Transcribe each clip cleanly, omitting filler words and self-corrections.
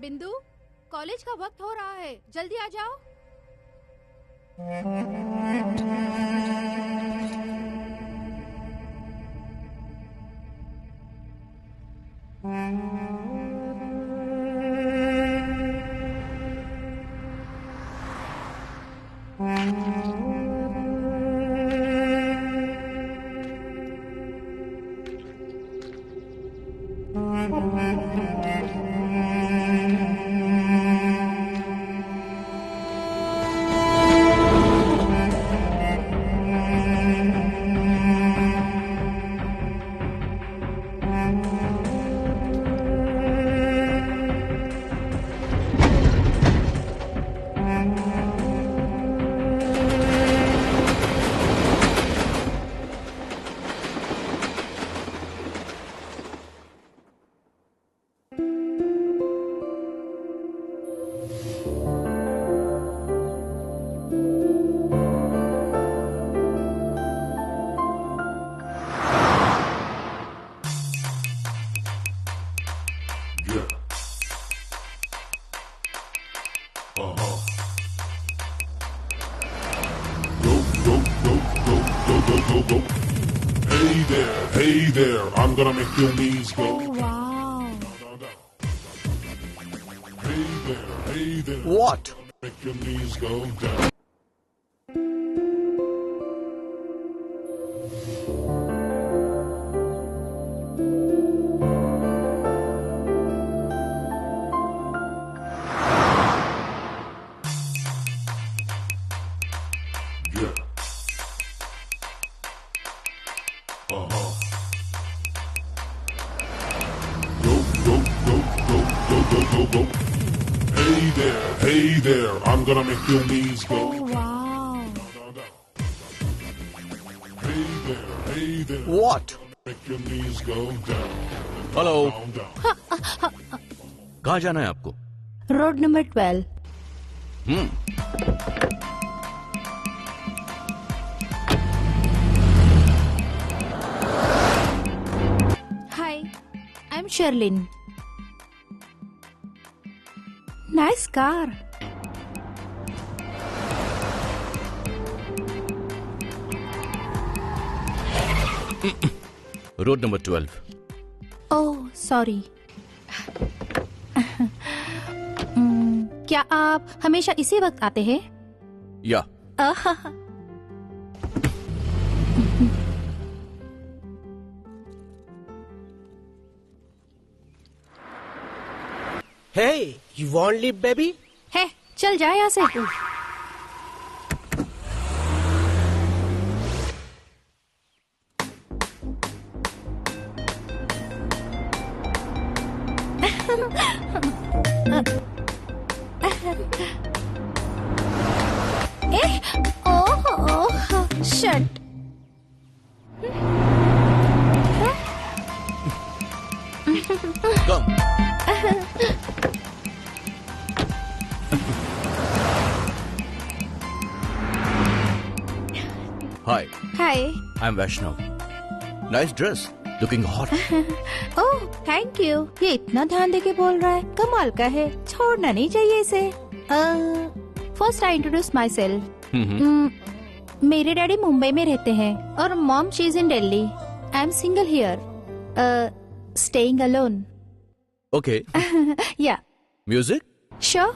बिंदु, कॉलेज का वक्त हो रहा है, जल्दी आ जाओ। Hey there, I'm gonna make your knees go. Oh, wow. Hey there, What? make your knees go down. Go. Hey there, I'm gonna make your knees go. Oh, wow. Hey there, What? make your knees go down. Hello, Down, down. कहाँ जाना है आपको? Road number 12। Hi, I'm Sherlyn. Nice car. Road number 12। Oh, sorry. क्या आप हमेशा इसी वक्त आते हैं? या Hey, you want leave, baby? है, चल जाए यहाँ से। Shut. Come. Hi, hi. I am Vaishnav. Nice dress, looking hot. Oh, thank you. ये इतना ध्यान देके बोल रहा है, कमाल का है। छोड़ना नहीं चाहिए इसे। First I introduce myself. मेरे डैडी मुंबई में रहते हैं और mom she is in Delhi. I am single here, staying alone. Okay, या music? Sure.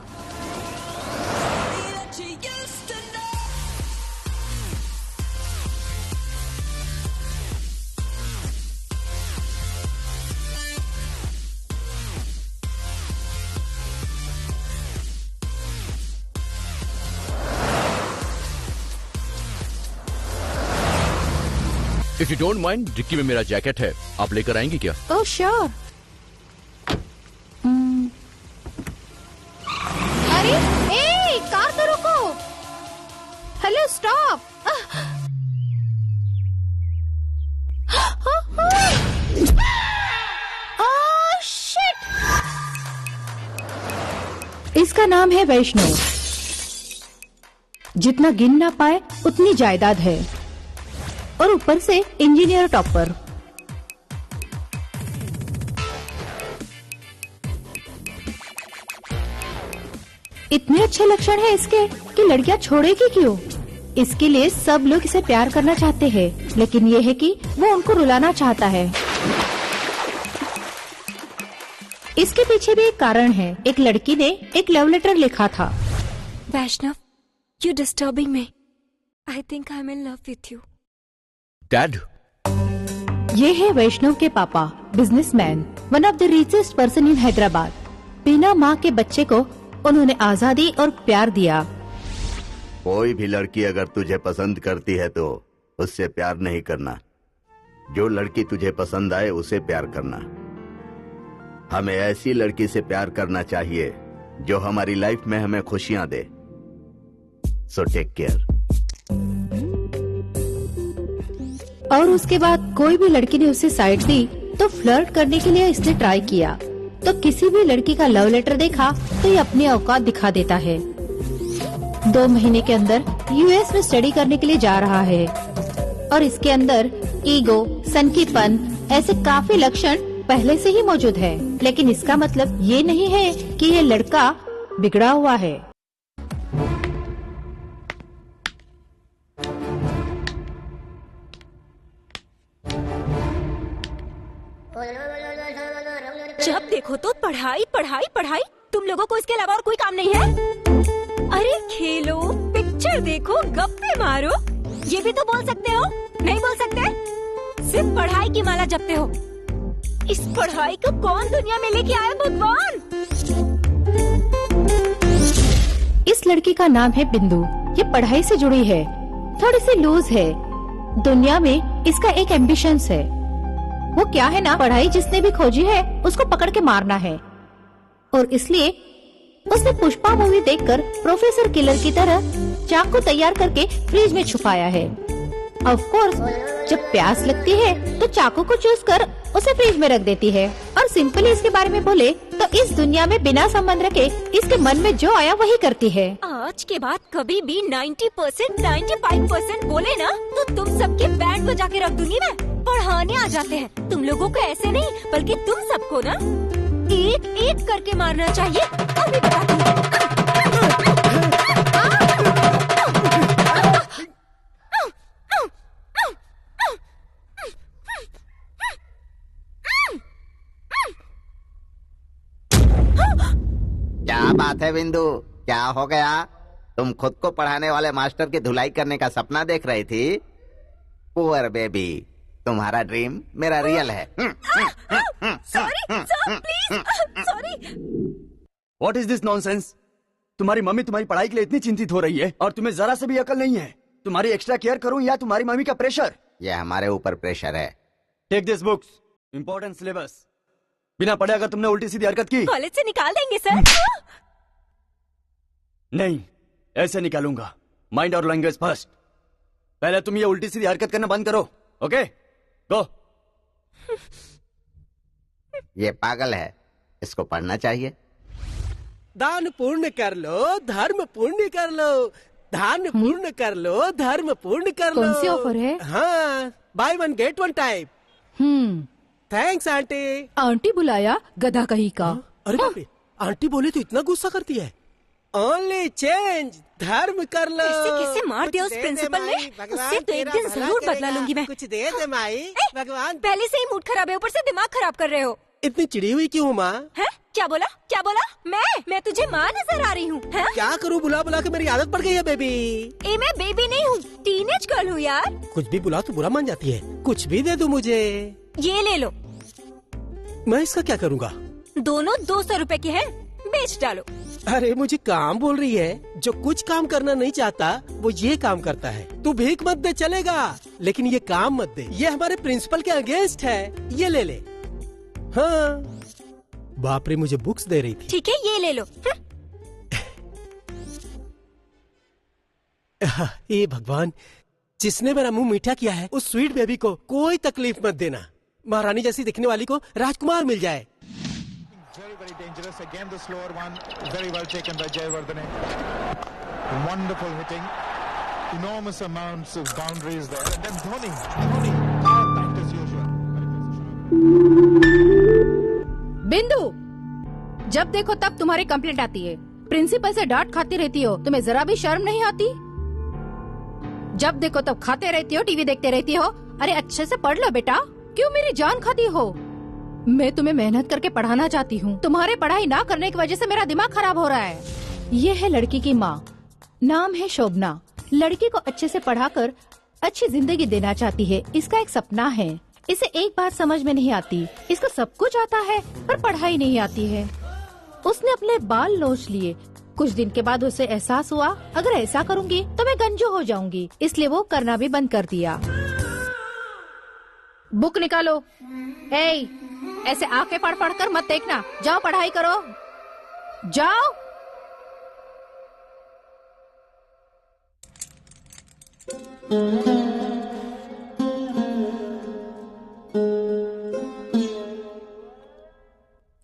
If you don't mind, dicky में मेरा जैकेट है, आप लेकर आएंगी क्या? Oh sure. अरे ए, कार तो रुको। Hello, stop. Oh shit. इसका नाम है वैष्णव। जितना गिन ना पाए उतनी जायदाद है और ऊपर से इंजीनियर टॉपर। इतने अच्छे लक्षण है इसके कि लड़कियां छोड़ेगी क्यों? इसके लिए सब लोग इसे प्यार करना चाहते हैं, लेकिन ये है कि वो उनको रुलाना चाहता है। इसके पीछे भी एक कारण है। एक लड़की ने एक लव लेटर लिखा था। Vaishnav, you disturbing me. I think I am in love with you. Dad, ये है वैष्णव के पापा, businessman, one of the richest person in Hyderabad. बिना माँ के बच्चे को उन्होंने आजादी और प्यार दिया। कोई भी लड़की अगर तुझे पसंद करती है तो उससे प्यार नहीं करना। जो लड़की तुझे पसंद आए उसे प्यार करना। हमें ऐसी लड़की से प्यार करना चाहिए जो हमारी लाइफ में हमें खुशियां दे। So take care. और उसके बाद कोई भी लड़की ने उसे साइड दी तो फ्लर्ट करने के लिए इसने ट्राई किया। तो किसी भी लड़की का लव लेटर देखा तो ये अपनी औकात दिखा देता है। 2 महीने के अंदर यूएस में स्टडी करने के लिए जा रहा है और इसके अंदर ईगो, सनकीपन ऐसे काफी लक्षण पहले से ही मौजूद है। लेकिन इसका मतलब ये नहीं है कि ये लड़का बिगड़ा हुआ है। जब देखो तो पढ़ाई पढ़ाई पढ़ाई। तुम लोगों को इसके अलावा और कोई काम नहीं है? अरे खेलो, पिक्चर देखो, गप्पे मारो, ये भी तो बोल सकते हो। नहीं बोल सकते? सिर्फ पढ़ाई की माला जपते हो। इस पढ़ाई को कौन दुनिया में लेके आया भगवान? इस लड़की का नाम है बिंदु। ये पढ़ाई से जुड़ी है, थोड़ी सी लूज है। दुनिया में इसका एक एम्बिशंस है। वो क्या है ना, पढ़ाई जिसने भी खोजी है उसको पकड़ के मारना है। और इसलिए उसने पुष्पा मूवी देखकर प्रोफेसर किलर की तरह चाकू तैयार करके फ्रिज में छुपाया है। ऑफ कोर्स जब प्यास लगती है तो चाकू को चूस कर उसे फ्रिज में रख देती है। और सिंपली इसके बारे में बोले तो इस दुनिया में बिना संबंध रखे इसके मन में जो आया वही करती है। आज के बाद कभी भी 90%, 95% बोले ना तो तुम सबके बैंड बजा के रख दूंगी मैं। पढ़ाने आ जाते हैं तुम लोगों को, ऐसे नहीं बल्कि तुम सबको ना एक एक करके मारना चाहिए। अभी बताती हूँ। क्या बात है बिंदु, क्या हो गया? तुम खुद को पढ़ाने वाले मास्टर की धुलाई करने का सपना देख रही थी? पुअर बेबी, तुम्हारा ड्रीम मेरा रियल है। Sorry sir, please sorry. What is this nonsense? तुम्हारी मम्मी तुम्हारी पढ़ाई के लिए इतनी चिंतित हो रही है और तुम्हें जरा से भी अकल नहीं है। तुम्हारी एक्स्ट्रा केयर करूं या तुम्हारी मम्मी का प्रेशर? यह हमारे ऊपर प्रेशर है। Take this books, important syllabus. बिना पढ़े अगर तुमने उल्टी सीधी हरकत की, कॉलेज से निकाल देंगे सर। नहीं, ऐसे निकालूंगा। माइंड और लैंग्वेज फर्स्ट। पहले तुम ये उल्टी सीधी हरकत करना बंद करो। ओके, गो। ये पागल है, इसको पढ़ना चाहिए। दान पूर्ण कर लो, धर्म पूर्ण कर लो। दान पूर्ण कर लो, धर्म पूर्ण कर लो। कौन सी ऑफर है? हाँ, buy 1 get 1 type. Thanks aunty. Aunty बुलाया, गधा कहीं का। अरे बाप रे, आंटी बोले तो इतना गुस्सा करती है। ओनली चेंज, धर्म कर लो। कैसे मार दिया उस प्रिंसिपल ने? उससे तो एक दिन जरूर बदला लूंगी मैं। कुछ दे दे माई, भगवान। पहले से ही मूड खराब है, ऊपर से दिमाग खराब कर रहे हो। इतनी चिड़ी हुई क्यों माँ? है? क्या बोला? क्या बोला? मैं तुझे माँ नजर आ रही हूँ? क्या करूँ, बुला बुला के मेरी आदत पड़ गई है बेबी। ए, मैं बेबी नहीं हूँ, टीनेज गर्ल हूँ यार। कुछ भी बुला तो बुरा मान जाती है। कुछ भी दे दो मुझे। ये ले लो। मैं इसका क्या करूँगा? दोनों 200 रुपए के हैं, बेच डालो। अरे मुझे काम बोल रही है। जो कुछ काम करना नहीं चाहता वो ये काम करता है। तू भीख मत दे चलेगा, लेकिन ये काम मत दे। ये हमारे प्रिंसिपल के अगेंस्ट है। ये ले ले। हाँ, बाप रे, मुझे बुक्स दे रही थी। ठीक है, ये ले लो। ये भगवान, जिसने मेरा मुंह मीठा किया है उस स्वीट बेबी को कोई तकलीफ मत देना। महारानी जैसी दिखने वाली को राजकुमार मिल जाए। Very, very dangerous. Again, the slower one. Very well taken by Jayawardene. Wonderful hitting. Enormous amounts of boundaries there. And then Dhoni, power packed as usual. बिंदु, जब देखो तब तुम्हारी कंप्लेंट आती है। प्रिंसिपल से डांट खाती रहती हो, तुम्हें जरा भी शर्म नहीं आती? जब देखो तब खाते रहती हो, टीवी देखते रहती हो। अरे अच्छे से पढ़ लो बेटा, क्यों मेरी जान खाती हो? मैं तुम्हें मेहनत करके पढ़ाना चाहती हूँ, तुम्हारे पढ़ाई ना करने की वजह से मेरा दिमाग खराब हो रहा है। ये है लड़की की माँ, नाम है शोभना। लड़की को अच्छे से पढ़ाकर अच्छी जिंदगी देना चाहती है, इसका एक सपना है। इसे एक बात समझ में नहीं आती, इसको सब कुछ आता है पर पढ़ाई नहीं आती है। उसने अपने बाल नोच लिए। कुछ दिन के बाद उसे एहसास हुआ अगर ऐसा करूँगी तो मैं गंजो हो जाऊंगी, इसलिए वो करना भी बंद कर दिया। बुक निकालो। ए, ऐसे आंखें पढ़ पढ़ कर मत देखना, जाओ पढ़ाई करो, जाओ।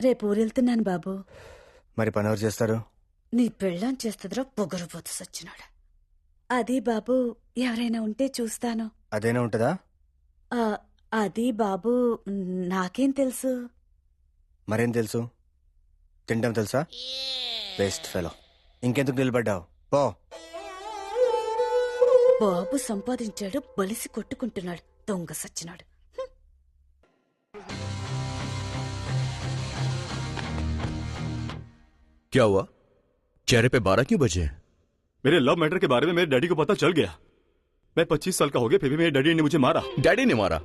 రేపు ఊరెళ్తున్నాను బాబు. మరి పని ఎవరు చేస్తారు? నీ పెళ్ళాం చేస్తుందిరా పొగరుపోతు సచ్చినాడు. అది బాబు ఎవరైనా ఉంటే చూస్తాను. అదేనా ఉంటదా? అది బాబు నాకేం తెలుసు. మరేం తెలుసు? తింటాం తెలుసా? బెస్ట్ ఫెలో, ఇంకెందుకు నిలబడ్డావు? పో. బాబు సంపాదించాడు, బలిసి కొట్టుకుంటున్నాడు, దొంగ సచ్చినాడు. क्या हुआ? चेहरे पे 12 क्यों बजे? मेरे लव मैटर के बारे में मेरे डैडी को पता चल गया। मैं 25 साल का हो गया, फिर भी मेरे डैडी ने मुझे मारा। डैडी ने मारा?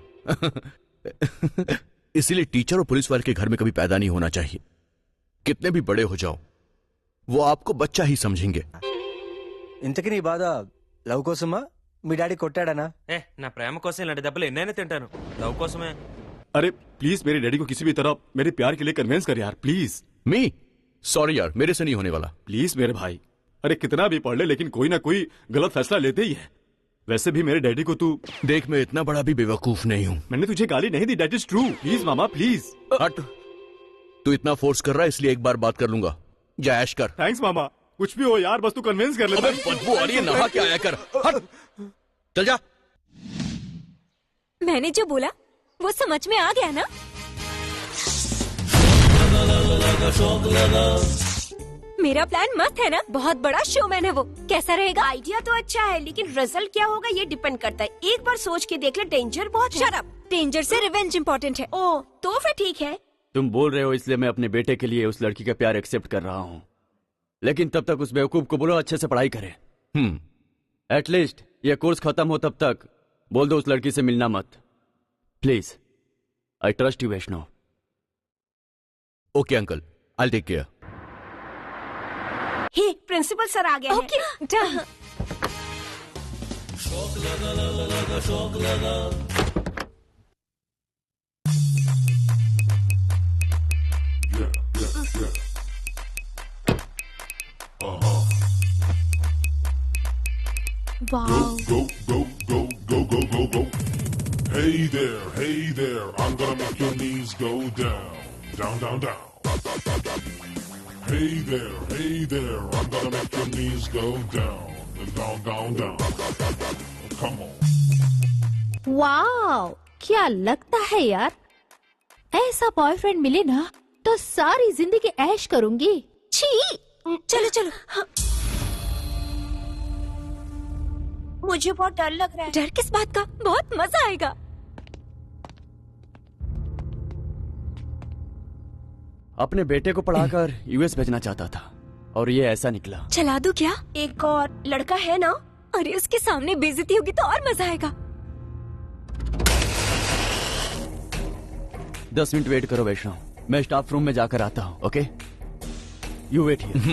इसीलिए टीचर और पुलिस वाले के घर में कभी पैदा नहीं होना चाहिए। कितने भी बड़े हो जाओ, वो आपको बच्चा ही समझेंगे। ఇంతకీ నీ బాధ లవ్ కోసమా? మీ డాడీ కొట్టాడనా? నా ప్రేమ కోసం ఇలాంటి దెబ్బలు ఎన్నైనా తింటాను, లవ్ కోసమే। अरे प्लीज मेरे डैडी को किसी भी तरह मेरे प्यार के लिए कन्विंस कर यार, प्लीज। मी सॉरी यार, मेरे से नहीं होने वाला। प्लीज मेरे भाई, अरे कितना भी पढ़ ले लेकिन कोई ना कोई गलत फैसला लेते ही है। वैसे भी मेरे डैडी को तू देख, मैं इतना बड़ा भी बेवकूफ नहीं हूँ। मैंने तुझे गाली नहीं दी, दैट इज ट्रू। प्लीज मामा प्लीज। हट, तू इतना फोर्स कर रहा है इसलिए एक बार बात कर लूंगा, जा ऐश कर। थैंक्स मामा, कुछ भी हो यार, बस तू कन्विंस कर ले। अबे बदबू आ रही है, नहा के आया कर। हट, चल जा। मैंने जो बोला वो समझ में आ गया ना? मेरा प्लान मस्त है ना? बहुत बड़ा शोमैन है वो। कैसा रहेगा? आइडिया तो अच्छा है लेकिन रिजल्ट क्या होगा ये डिपेंड करता है। एक बार सोच के देख ले, डेंजर बहुत है। शट अप, डेंजर से रिवेंज इम्पोर्टेंट है। ओ तो फिर ठीक है। तुम बोल रहे हो इसलिए मैं अपने बेटे के लिए उस लड़की का प्यार एक्सेप्ट कर रहा हूँ, लेकिन तब तक उस बेवकूफ को बोलो अच्छे से पढ़ाई करे। एटलीस्ट ये कोर्स खत्म हो तब तक बोल दो उस लड़की से मिलना मत, please. I trust you Vaishnav. Okay uncle, I take care. Hey principal sir आ गए हैं। Okay done. Go, go, go, go, go, go, go, go. Hey there, I'm gonna make your knees go down, down, down, down. Hey there, I'm gonna make your knees go down, down, down, down. Come on. Wow, क्या लगता है यार, ऐसा boyfriend मिले ना तो सारी जिंदगी ऐश करूंगी। छी, चलो चलो। मुझे बहुत डर लग रहा है। डर किस बात का? बहुत मजा आएगा। अपने बेटे को पढ़ाकर यूएस भेजना चाहता था और ये ऐसा निकला। चला दूं क्या? एक और लड़का है ना? अरे उसके सामने बेइज्जती होगी तो और मजा आएगा। 10 मिनट वेट करो वैष्णव, मैं स्टाफ रूम में जाकर आता हूँ। Okay, you wait here.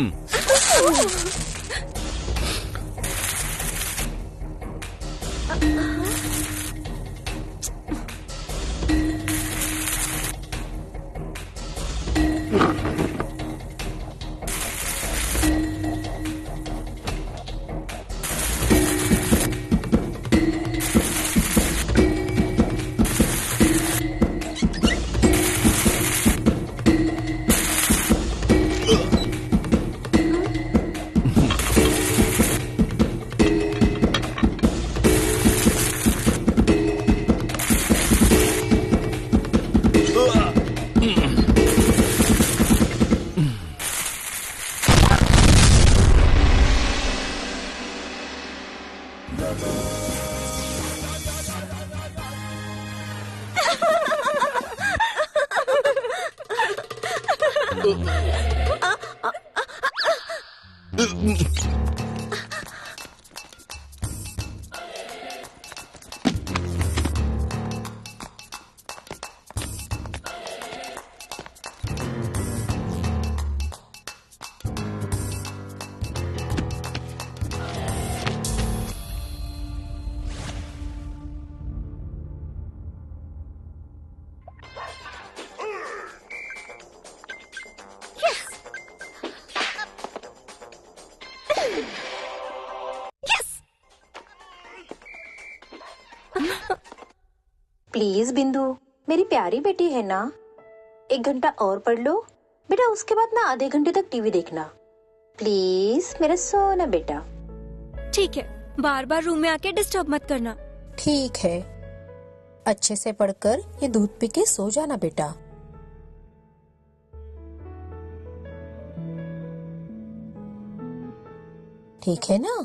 Please Bindu, मेरी प्यारी बेटी है ना, 1 घंटा और पढ़ लो बेटा, उसके बाद ना आधे घंटे तक टीवी देखना प्लीज, मेरा सोना बेटा। ठीक है, बार बार रूम में आके डिस्टर्ब मत करना। ठीक है, अच्छे से पढ़कर ये दूध पी के सो जाना बेटा। ठीक है ना?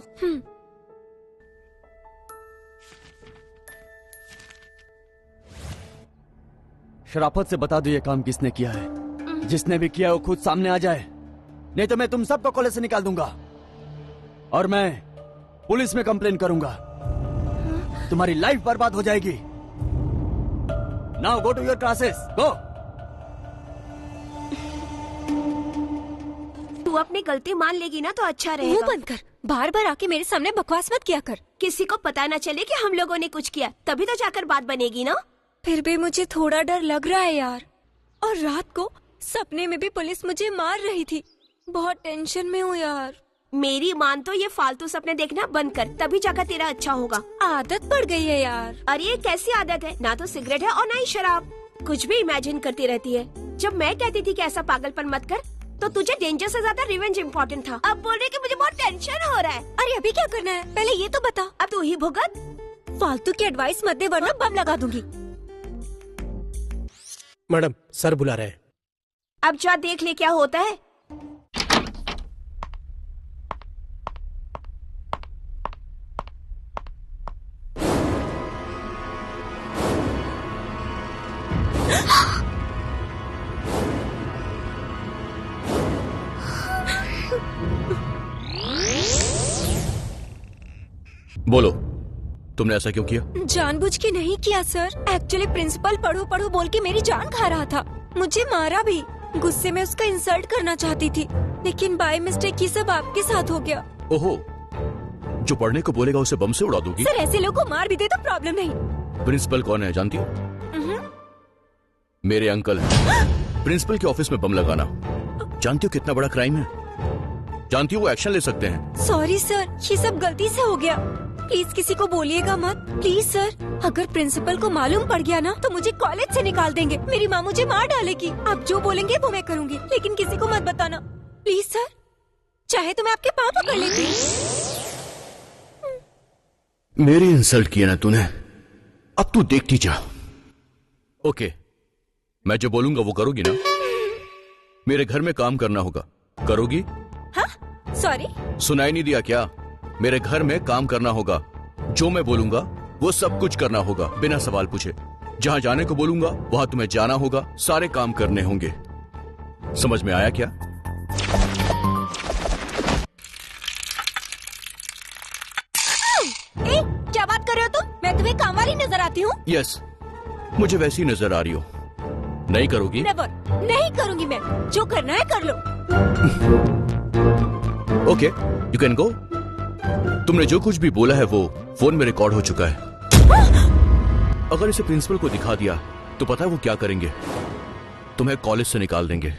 शराफत से बता दो ये काम किसने किया है। जिसने भी किया वो खुद सामने आ जाए, नहीं तो मैं तुम सबको कॉलेज से निकाल दूंगा और मैं पुलिस में कंप्लेन करूंगा। तुम्हारी लाइफ बर्बाद हो जाएगी। Now go to your classes, go. तू अपनी गलती मान लेगी ना तो अच्छा मुंह रहेगा। बंद कर, बार बार आके मेरे सामने बकवास मत किया कर। किसी को पता ना चले कि हम लोगों ने कुछ किया, तभी तो जाकर बात बनेगी ना। फिर भी मुझे थोड़ा डर लग रहा है यार। और रात को सपने में भी पुलिस मुझे मार रही थी। बहुत टेंशन में हूँ यार। मेरी मान तो ये फालतू सपने देखना बंद कर, तभी जाकर तेरा अच्छा होगा। आदत पड़ गई है यार। अरे ये कैसी आदत है, ना तो सिगरेट है और ना ही शराब। कुछ भी इमेजिन करती रहती है। जब मैं कहती थी कि ऐसा पागलपन मत कर, तो तुझे डेंजर से ज्यादा रिवेंज इम्पोर्टेंट था। अब बोल रही कि मुझे बहुत टेंशन हो रहा है। अरे अभी क्या करना है, पहले ये तो बता। अब तू ही भुगत। फालतू की एडवाइस मत दे वरना बम लगा दूंगी। मैडम, सर बुला रहे हैं। अब जा देख ले क्या होता है। बोलो, तुमने ऐसा क्यों किया? जानबूझ के नहीं किया सर। एक्चुअली प्रिंसिपल पढ़ो पढ़ो बोल के मेरी जान खा रहा था। मुझे मारा भी। गुस्से में उसका इंसल्ट करना चाहती थी, लेकिन बाय मिस्टेक ये सब आपके साथ हो गया। ओहो, जो पढ़ने को बोलेगा उसे बम से उड़ा दोगी? सर ऐसे लोगों को मार भी दे तो प्रॉब्लम नहीं। प्रिंसिपल कौन है जानती हो? मेरे अंकल। प्रिंसिपल के ऑफिस में बम लगाना, जानती हो कितना बड़ा क्राइम है? जानती हो वो एक्शन ले सकते हैं। सॉरी सर, ये सब गलती से हो गया। प्लीज किसी को बोलिएगा मत। प्लीज सर, अगर प्रिंसिपल को मालूम पड़ गया ना तो मुझे कॉलेज से निकाल देंगे। मेरी माँ मुझे मार डालेगी। आप जो बोलेंगे वो मैं करूँगी, लेकिन किसी को मत बताना प्लीज सर। चाहे तो मैं आपके पाँव पकड़ लेती। मेरी इंसल्ट किया ना तूने, अब तू देखती जा। ओके, मैं जो बोलूंगा वो करोगी ना? मेरे घर में काम करना होगा, करोगी? हाँ? सॉरी, सुनाई नहीं दिया क्या? मेरे घर में काम करना होगा। जो मैं बोलूंगा वो सब कुछ करना होगा, बिना सवाल पूछे। जहां जाने को बोलूंगा वहां तुम्हें जाना होगा, सारे काम करने होंगे। समझ में आया क्या? क्या बात कर रहे हो तुम? मैं तुम्हें काम वाली नजर आती हूँ? यस, मुझे वैसी नजर आ रही हो। नहीं करोगी? नेवर, नहीं करूंगी मैं। जो करना है कर लो। Okay, you can go. तुमने जो कुछ भी बोला है वो फोन में रिकॉर्ड हो चुका है। अगर इसे प्रिंसिपल को दिखा दिया तो पता है वो क्या करेंगे? तुम्हें कॉलेज से निकाल देंगे।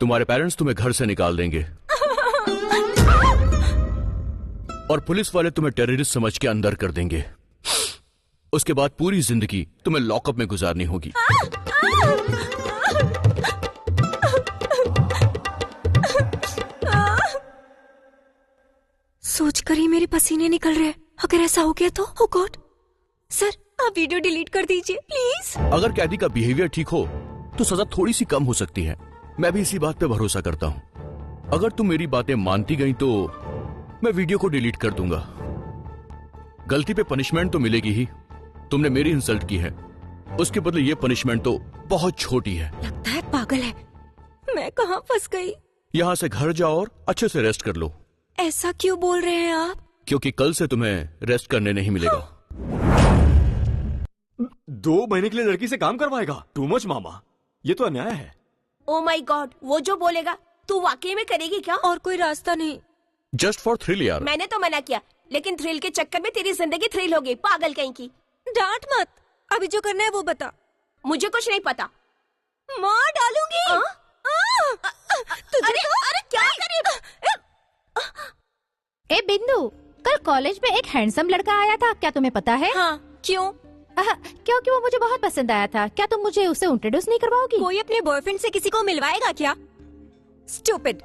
तुम्हारे पेरेंट्स तुम्हें घर से निकाल देंगे और पुलिस वाले तुम्हें टेररिस्ट समझ के अंदर कर देंगे। उसके बाद पूरी जिंदगी तुम्हें लॉकअप में गुजारनी होगी। सोचकर ही मेरे पसीने निकल रहे हैं। अगर ऐसा हो गया तो ओ गॉड। सर आप वीडियो डिलीट कर दीजिए प्लीज। अगर कैदी का बिहेवियर ठीक हो तो सजा थोड़ी सी कम हो सकती है। मैं भी इसी बात पे भरोसा करता हूं। अगर तुम मेरी बातें मानती गई तो मैं वीडियो को डिलीट कर दूंगा। गलती पे पनिशमेंट तो मिलेगी ही। तुमने मेरी इंसल्ट की है, उसके बदले ये पनिशमेंट तो बहुत छोटी है। लगता है पागल है। मैं कहाँ फंस गई? यहाँ से घर जाओ और अच्छे से रेस्ट कर लो। ऐसा क्यों बोल रहे हैं आप? क्योंकि कल से तुम्हें रेस्ट करने नहीं मिलेगा। 2 महीने के लिए लड़की से काम करवाएगा? टू मच मामा, ये तो अन्याय है। ओ माय गॉड, वो जो बोलेगा तू वाकई में करेगी क्या? और कोई रास्ता नहीं। जस्ट फॉर थ्रिल यार। मैंने तो मना किया, लेकिन थ्रिल के चक्कर में तेरी जिंदगी थ्रिल हो गई, पागल कहीं की। डांट मत, अभी जो करना है वो बता। मुझे कुछ नहीं पता। मार डालूंगी। अरे क्या करी? ए बिंदु, कल कॉलेज में एक हैंडसम लड़का आया था, क्या तुम्हें पता है? हाँ, क्यों? क्योंकि वो मुझे बहुत पसंद आया था। क्या तुम मुझे उसे इंट्रोड्यूस नहीं करवाओगी? कोई अपने बॉयफ्रेंड से किसी को मिलवाएगा क्या? स्टूपिड।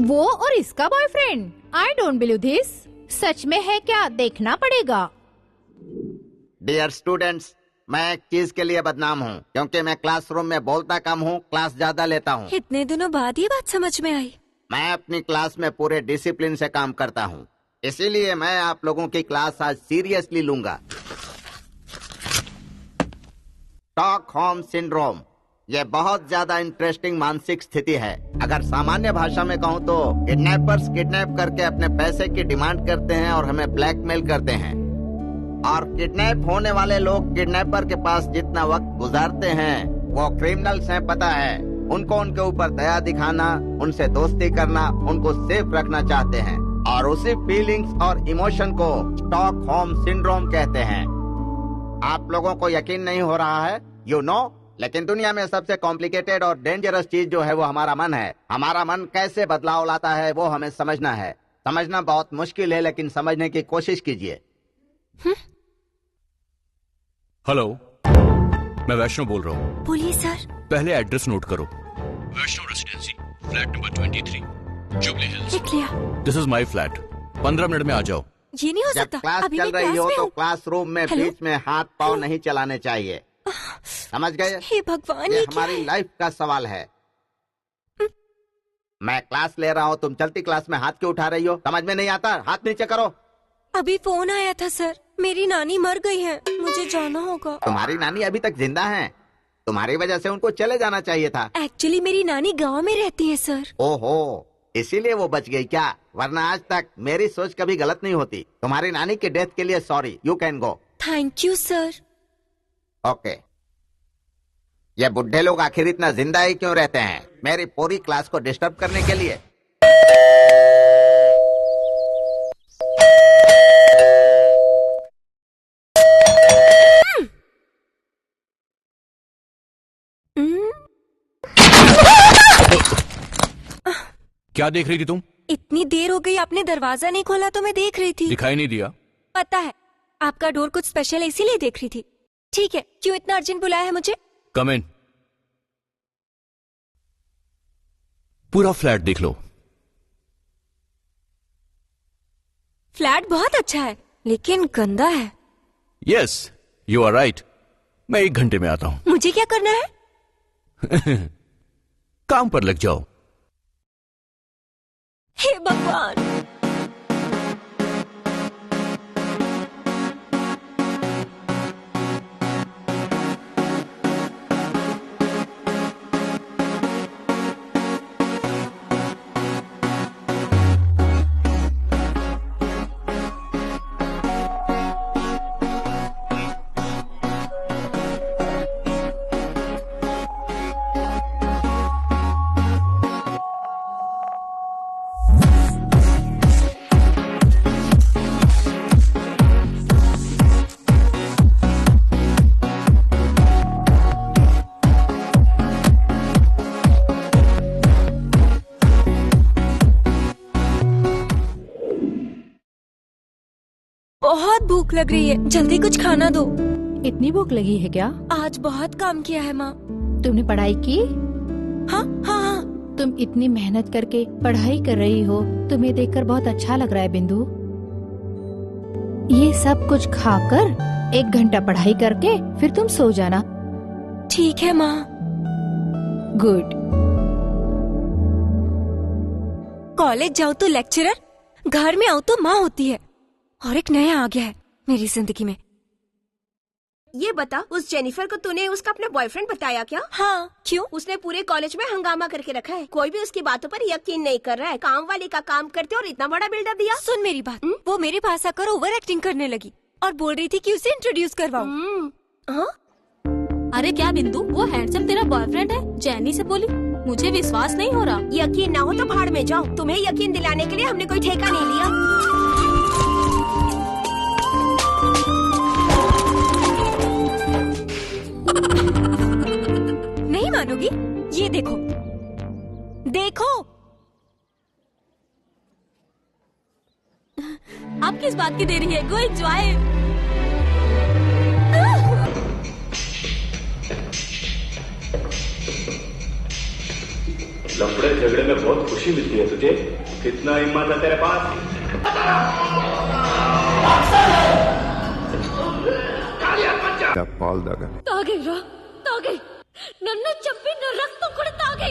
वो और इसका boyfriend? I don't believe this. सच में है क्या? देखना पड़ेगा। डियर स्टूडेंट्स, मैं एक चीज के लिए बदनाम हूँ, क्योंकि मैं क्लासरूम में बोलता कम हूँ, क्लास ज्यादा लेता हूँ। इतने दिनों बाद ये बात समझ में आई। मैं अपनी क्लास में पूरे डिसिप्लिन से काम करता हूँ, इसीलिए मैं आप लोगों की क्लास आज सीरियसली लूंगा। स्टॉकहोम सिंड्रोम, ये बहुत ज्यादा इंटरेस्टिंग मानसिक स्थिति है। अगर सामान्य भाषा में कहूँ तो किडनैपर्स किडनैप करके अपने पैसे की डिमांड करते हैं और हमें ब्लैकमेल करते हैं, और किडनैप होने वाले लोग किडनैपर के पास जितना वक्त गुजारते हैं वो क्रिमिनल्स हैं, पता है। उनको उनके ऊपर दया दिखाना, उनसे दोस्ती करना, उनको सेफ रखना चाहते हैं, और उसी फीलिंग्स और इमोशन को स्टॉकहोम सिंड्रोम कहते हैं। आप लोगों को यकीन नहीं हो रहा है, यू नो, लेकिन दुनिया में सबसे कॉम्प्लिकेटेड और डेंजरस चीज जो है वो हमारा मन है। हमारा मन कैसे बदलाव लाता है वो हमें समझना है। समझना बहुत मुश्किल है, लेकिन समझने की कोशिश कीजिए। हेलो, मैं वैष्णव बोल रहा हूँ। बोलिए सर। पहले एड्रेस नोट करो। Vaishnav residency, flat number 23, Jubilee Hills. लिख लिया। This is my flat. 15 minute में आ जाओ। ये नहीं हो जब सकता। क्लास अभी चल मैं रही हो क्लास में तो हूँ। क्लासरूम में बीच में हाथ पाँव नहीं चलाने चाहिए, समझ गए? हे भगवान, ये ये क्या हमारी है? लाइफ का सवाल है। मैं क्लास ले रहा हूँ, तुम चलती क्लास में हाथ क्यों उठा रही हो? समझ में नहीं आता? हाथ नीचे करो। अभी फोन आया था सर, मेरी नानी मर गई है, मुझे जाना होगा। तुम्हारी नानी अभी तक जिंदा है, तुम्हारी वजह से उनको चले जाना चाहिए था। एक्चुअली मेरी नानी गांव में रहती है सर। ओहो, इसीलिए वो बच गई क्या? वरना आज तक मेरी सोच कभी गलत नहीं होती। तुम्हारी नानी की डेथ के लिए sorry, you can go. Thank you sir. Okay. ये बुढ़े लोग आखिर इतना जिंदा ही क्यों रहते हैं? मेरी पूरी क्लास को डिस्टर्ब करने के लिए। क्या देख रही थी तुम? इतनी देर हो गई, आपने दरवाजा नहीं खोला तो मैं देख रही थी। दिखाई नहीं दिया? पता है, आपका डोर कुछ स्पेशल है इसीलिए देख रही थी। ठीक है, क्यों इतना अर्जेंट बुलाया है मुझे? कम इन। पूरा फ्लैट देख लो। फ्लैट बहुत अच्छा है, लेकिन गंदा है। Yes, you are right. मैं 1 घंटे में आता हूं। मुझे क्या करना है? काम पर लग जाओ। हे भगवान। बहुत भूख लग रही है, जल्दी कुछ खाना दो। इतनी भूख लगी है क्या? आज बहुत काम किया है माँ। तुमने पढ़ाई की? हाँ हाँ हाँ। तुम इतनी मेहनत करके पढ़ाई कर रही हो, तुम्हें देखकर बहुत अच्छा लग रहा है बिंदु। ये सब कुछ खाकर 1 घंटा पढ़ाई करके फिर तुम सो जाना। ठीक है माँ। गुड। कॉलेज जाओ तो लेक्चरर, घर में आओ तो माँ होती है, और एक नया आ गया है मेरी जिंदगी में। ये बता, उस जेनिफर को तूने उसका अपना बॉयफ्रेंड बताया क्या? हाँ, क्यों? उसने पूरे कॉलेज में हंगामा करके रखा है। कोई भी उसकी बातों पर यकीन नहीं कर रहा है। काम वाली का काम करते और इतना बड़ा बिल्डअप दिया। सुन मेरी बात, वो मेरे पास आकर ओवर एक्टिंग करने लगी और बोल रही थी कि उसे इंट्रोड्यूस करवाऊं। अरे क्या बिंदु, वो हैंडसम तेरा बॉयफ्रेंड है? जैनी से बोली, मुझे विश्वास नहीं हो रहा। यकीन ना हो तो भाड़ में जाओ। तुम्हें यकीन दिलाने के लिए हमने कोई ठेका नहीं लिया। नहीं मानोगी? ये देखो, देखो। आप किस बात की देरी है? गो एंजॉय। लफड़े झगड़े में बहुत खुशी मिलती है तुझे। कितना हिम्मत है तेरे पास? తాగేరా తాగే నన్ను చంపి నా రక్తం కూడా తాగే.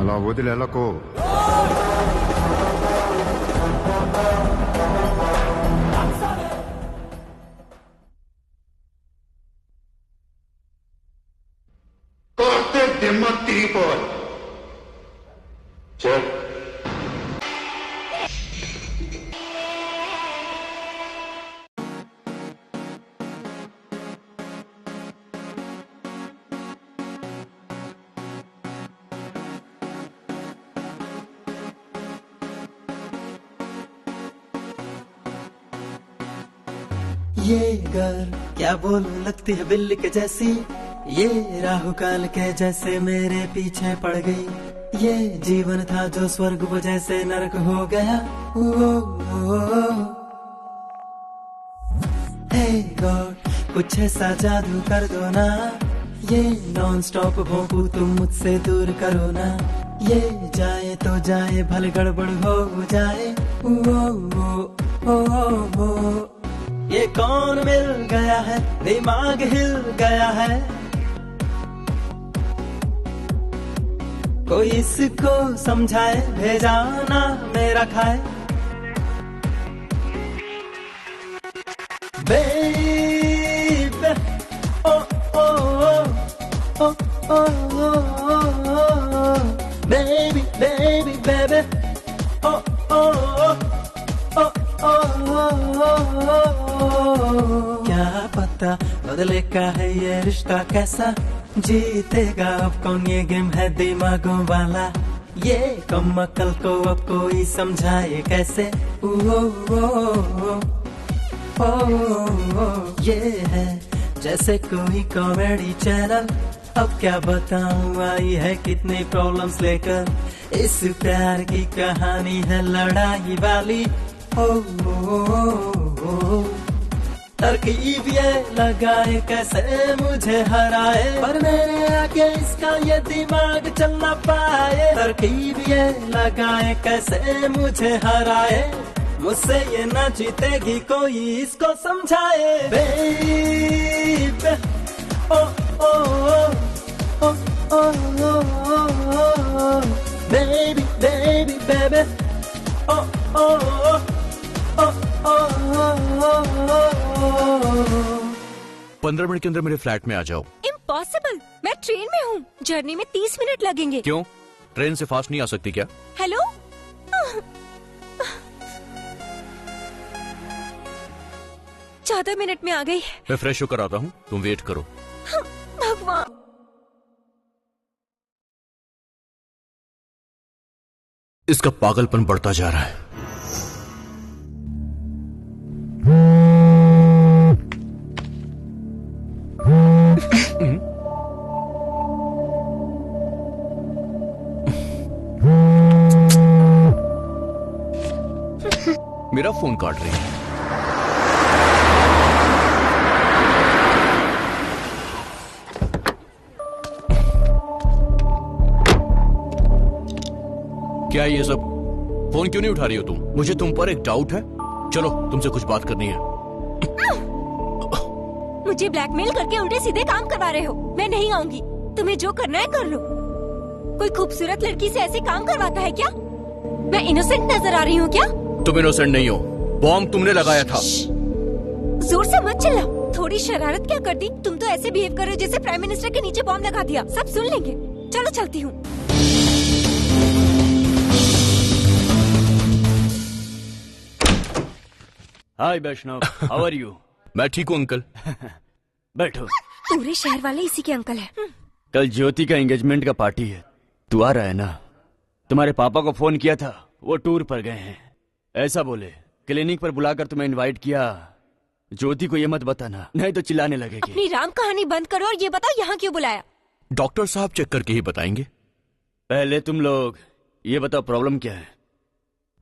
అలా వదిలేలకు. కార్తీక్ దిమ్మ తిరిగిపోవాలి. చెక్. ये गर्ल क्या बोलूं लगती है बिल्ली के जैसी, ये राहु काल के जैसे मेरे पीछे पड़ गई, ये जीवन था जो स्वर्ग वो जैसे नरक हो गया। हे गॉड कुछ ऐसा जादू कर दो ना, ये नॉन स्टॉप भोंकू तुम मुझसे दूर करो ना, ये जाए तो जाए भले गड़बड़ हो जाए। ये कौन मिल गया है, दिमाग हिल गया है, कोई इसको समझाए, भेजाना मेरा खाए। बेबी ओ ओ ओ ओ ओ बेबी बेबी बेबी ओ ओ ओ क्या पता बदलेगा है ये रिश्ता कैसा, जीतेगा अब कौन ये गेम है दिमागों वाला, ये कम अकल को अब कोई समझाए कैसे। ये है जैसे कोई कॉमेडी चैनल, अब क्या बताऊं आई है कितनी प्रॉब्लम्स लेकर, इस प्यार की कहानी है लड़ाई वाली। तरकीब ये लगाए कैसे मुझे हराए, पर मेरे आगे इसका ये दिमाग चल न पाए। तरकीब ये लगाए कैसे मुझे हराए, मुझसे ये न जीतेगी कोई इसको समझाए। बेबी ओ ओ ओ ओ ओ बेबी बेबी बेबी ओ ओ ओ 15 मिनट के अंदर मेरे फ्लैट में आ जाओ। इम्पॉसिबल, मैं ट्रेन में हूँ, जर्नी में 30 मिनट लगेंगे। क्यों, ट्रेन से फास्ट नहीं आ सकती क्या? हेलो 14 मिनट में आ गई। मैं फ्रेश होकर आता हूँ, तुम वेट करो। भगवान, इसका पागलपन बढ़ता जा रहा है। मेरा फोन काट रही है। क्या ये सब? फोन क्यों नहीं उठा रही हो तुम? मुझे तुम पर एक डाउट है। चलो तुमसे कुछ बात करनी है। मुझे ब्लैकमेल करके उल्टे सीधे काम करवा रहे हो। मैं नहीं आऊंगी, तुम्हें जो करना है कर लो। कोई खूबसूरत लड़की से ऐसे काम करवाता है क्या? मैं इनोसेंट नजर आ रही हूँ क्या? तुम इनोसेंट नहीं हो, बॉम्ब तुमने लगाया था। जोर से मत चिल्लाओ। थोड़ी शरारत क्या कर दी? तुम तो ऐसे बिहेव कर रहे हो जैसे प्राइम मिनिस्टर के नीचे बॉम्ब लगा दिया। सब सुन लेंगे। चलो चलती हूँ। हाय वैष्णव, हाउ आर यू? मैं ठीक हूँ अंकल। बैठो। पूरे शहर वाले इसी के अंकल हैं। कल ज्योति का एंगेजमेंट का पार्टी है, तू आ रहा है ना? तुम्हारे पापा को फोन किया था, वो टूर पर गए हैं। ऐसा बोले, क्लिनिक पर बुलाकर तुम्हें इनवाइट किया। ज्योति को ये मत बताना, नहीं तो चिल्लाने लगेगी। अपनी राम कहानी बंद करो और ये बताओ यहाँ क्यों बुलाया? डॉक्टर साहब चेक करके ही बताएंगे। पहले तुम लोग ये बताओ प्रॉब्लम क्या है?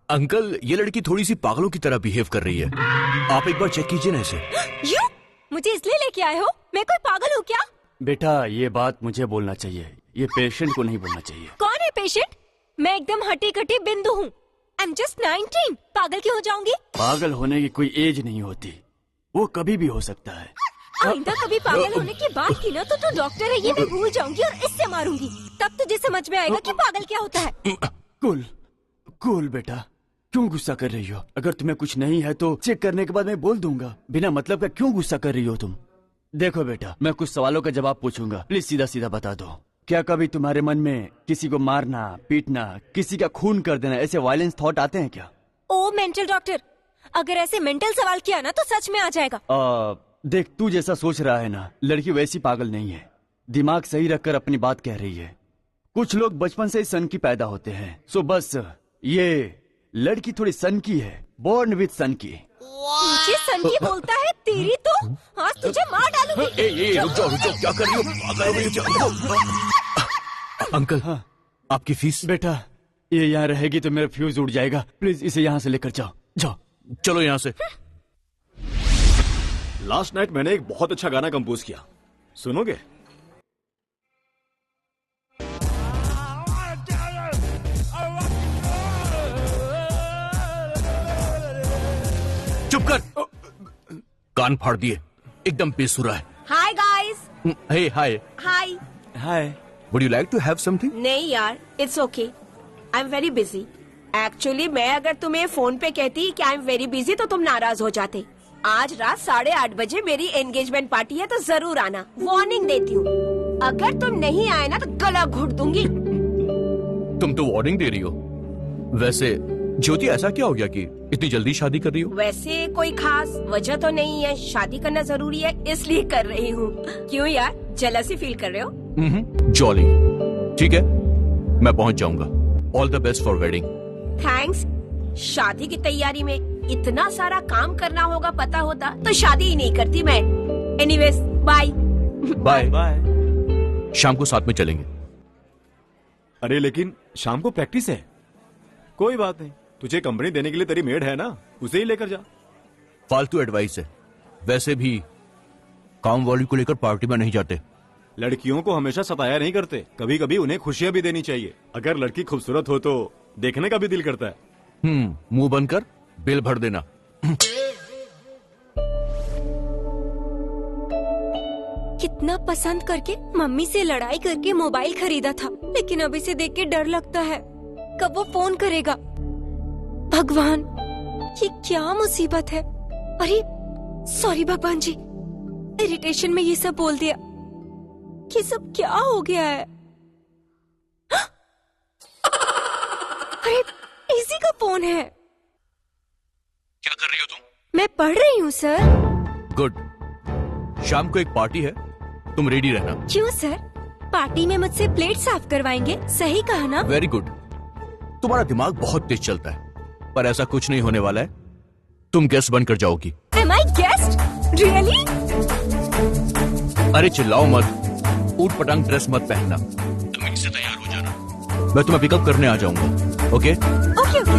अंकल, ये लड़की थोड़ी सी पागलों की तरह बिहेव कर रही है, आप एक बार चेक कीजिए ना इसे। यू? मुझे इसलिए लेके आए हो? मैं कोई पागल हूँ क्या? बेटा, ये बात मुझे बोलना चाहिए, ये पेशेंट को नहीं बोलना चाहिए। कौन है पेशेंट? मैं एकदम हटी कटी बिंदु हूँ। I am just 19। पागल क्यों हो जाऊंगी? पागल होने की कोई एज नहीं होती, वो कभी भी हो सकता है। आइंदा कभी पागल होने की बात की ना तो तू डॉक्टर है ये मैं भूल जाऊंगी और इससे मारूंगी। तब तुझे समझ में आएगा कि पागल क्या होता है। कूल बेटा, क्यों गुस्सा कर रही हो? अगर तुम्हें कुछ नहीं है तो चेक करने के बाद मैं बोल दूंगा। बिना मतलब का क्यों गुस्सा कर रही हो तुम? देखो बेटा, मैं कुछ सवालों का जवाब पूछूंगा, प्लीज सीधा सीधा बता दो। क्या कभी तुम्हारे मन में किसी को मारना, पीटना, किसी का खून कर देना, ऐसे वायलेंस थॉट आते हैं क्या? ओ मेंटल डॉक्टर, अगर ऐसे मेंटल सवाल किया ना तो सच में आ जाएगा। देख, तू जैसा सोच रहा है ना, लड़की वैसी पागल नहीं है। दिमाग सही रखकर अपनी बात कह रही है। कुछ लोग बचपन से ही सन की पैदा होते हैं, सो बस ये लड़की थोड़ी सन की है, बोर्न विद सन की। मुझे सन की बोलता है? तेरी तो आज तुझे मार डालूंगी। रुक जाओ, क्या कर रही हो? अंकल, आपकी फीस? बेटा, ये यहाँ रहेगी तो मेरा फ्यूज उड़ जाएगा, प्लीज इसे यहाँ से लेकर जाओ। जाओ, चलो यहाँ से। लास्ट नाइट मैंने एक बहुत अच्छा गाना कंपोज किया, सुनोगे? चुप कर, कान फाड़ दिए, एकदम बेसुरा है। Hi guys. Hey hi. Hi hi. Would you like to have something? नहीं यार, it's okay, I am very busy. Actually मैं अगर तुम्हें फोन पे कहती कि आई एम वेरी बिजी तो तुम नाराज हो जाते। आज रात 8:30 बजे मेरी एंगेजमेंट पार्टी है तो जरूर आना, वार्निंग देती हूँ। अगर तुम नहीं आए ना तो गला घोट दूंगी। तुम तो वार्निंग दे रही हो। वैसे ज्योति, ऐसा क्या हो गया कि इतनी जल्दी शादी कर रही हो? वैसे कोई खास वजह तो नहीं है, शादी करना जरूरी है इसलिए कर रही हूँ। क्यों यार, जेलसी फील कर रहे हो? जॉली। ठीक है, मैं पहुँच जाऊंगा। All the best for wedding. Thanks. शादी की तैयारी में इतना सारा काम करना होगा, पता होता तो शादी ही नहीं करती मैं। Anyways, bye. Bye bye. शाम को साथ में चलेंगे। अरे लेकिन शाम को प्रैक्टिस है। कोई बात नहीं, तुझे कंपनी देने के लिए तेरी मेड है ना, उसे ही लेकर जा। फालतू एडवाइस है। वैसे भी काम वाली को लेकर पार्टी में नहीं जाते। लड़कियों को हमेशा सताया नहीं करते, कभी कभी उन्हें खुशियां भी देनी चाहिए। अगर लड़की खूबसूरत हो तो देखने का भी दिल करता है। मुंह बंद कर, बिल भर देना। कितना पसंद करके मम्मी से लड़ाई करके मोबाइल खरीदा था, लेकिन अब इसे देख के डर लगता है कब वो फोन करेगा। भगवान, ये क्या मुसीबत है। अरे सॉरी भगवान जी, इरिटेशन में ये सब बोल दिया। ये सब क्या हो गया है? अरे इसी का फोन है। क्या कर रही हो तुम? मैं पढ़ रही हूँ सर। गुड। शाम को एक पार्टी है, तुम रेडी रहना। क्यों सर? पार्टी में मुझसे प्लेट साफ करवाएंगे, सही कहा ना? Very good. तुम्हारा दिमाग बहुत तेज चलता है, पर ऐसा कुछ नहीं होने वाला है। तुम गेस्ट बनकर जाओगी। Am I guest? Really? अरे चिल्लाओ मत, ऊट पटांग ड्रेस मत पहनना। तुम इससे तैयार हो जाना, मैं तुम्हें पिकअप करने आ जाऊंगा। ओके? Okay okay.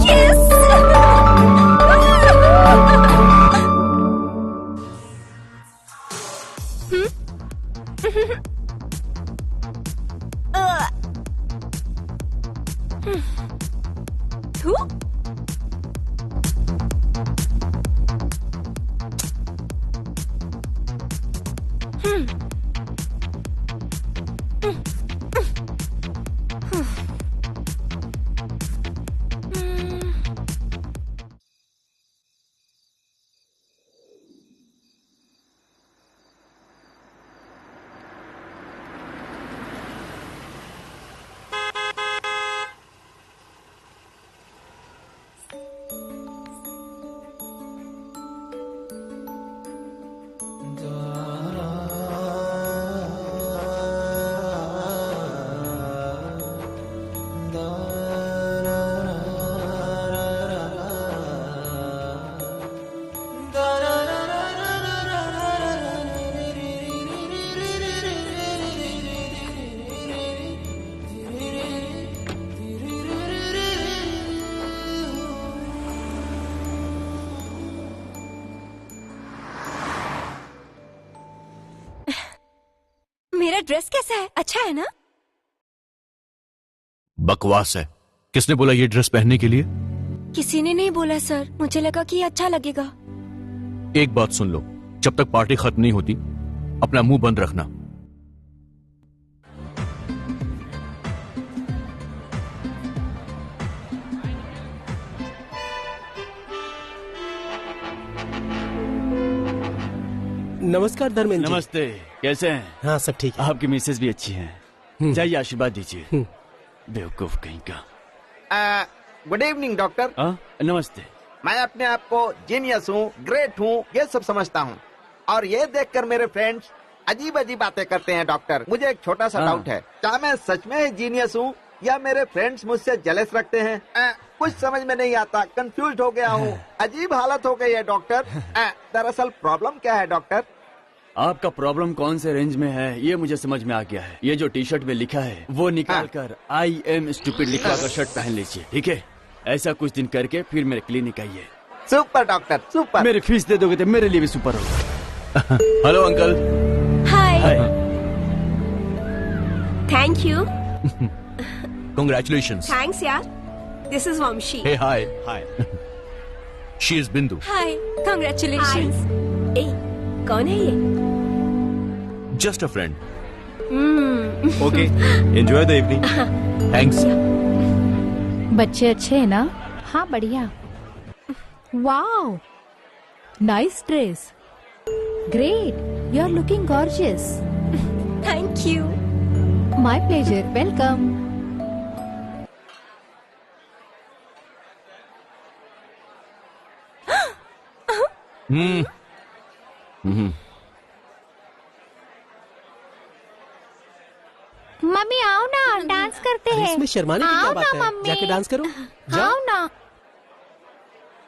यस। मेरा ड्रेस कैसा है? अच्छा है ना? बकवास है। किसने बोला ये ड्रेस पहनने के लिए? किसी ने नहीं बोला सर, मुझे लगा कि अच्छा लगेगा। एक बात सुन लो, जब तक पार्टी खत्म नहीं होती अपना मुंह बंद रखना। नमस्कार धर्मेंद्र जी। नमस्ते, कैसे हैं? हाँ सब ठीक है। आपकी मिसेज भी अच्छी हैं। जाइए आशीर्वाद दीजिए। बेवकूफ कहीं का। Good evening doctor. नमस्ते। मैं अपने आप को जीनियस हूँ, ग्रेट हूँ, ये सब समझता हूँ, और ये देखकर मेरे फ्रेंड्स अजीब अजीब बातें करते हैं। डॉक्टर, मुझे एक छोटा सा डाउट है, क्या मैं सच में जीनियस हूँ या मेरे फ्रेंड्स मुझसे जेलस रखते हैं? कुछ समझ में नहीं आता, कंफ्यूज हो गया हूँ, अजीब हालत हो गई है डॉक्टर। दरअसल प्रॉब्लम क्या है डॉक्टर? आपका प्रॉब्लम कौन से रेंज में है ये मुझे समझ में आ गया है। ये जो टी शर्ट में लिखा है वो निकाल कर आई एम स्टूपिड लिखा कर शर्ट पहन लीजिए, ठीक है? ऐसा कुछ दिन करके फिर मेरे क्लिनिक आइए। Super doctor, super. मेरी फीस दे दोगे तो मेरे लिए भी सुपर होगा। Hello uncle. Hi. Thank you. Congratulations. Thanks यार। This is Vamshi. Hey, hi. Hi. She is Bindu. Hi, congratulations. कौन है ये? Just a friend. Okay. Enjoy the evening. Thanks. बच्चे अच्छे हैं ना? हाँ बढ़िया। Wow, nice dress, great, you are looking gorgeous. Thank you. My pleasure, welcome. Mummy आओ ना, डांस करते हैं। इसमें शर्माने की क्या बात है? जाके डांस करो। आओ ना।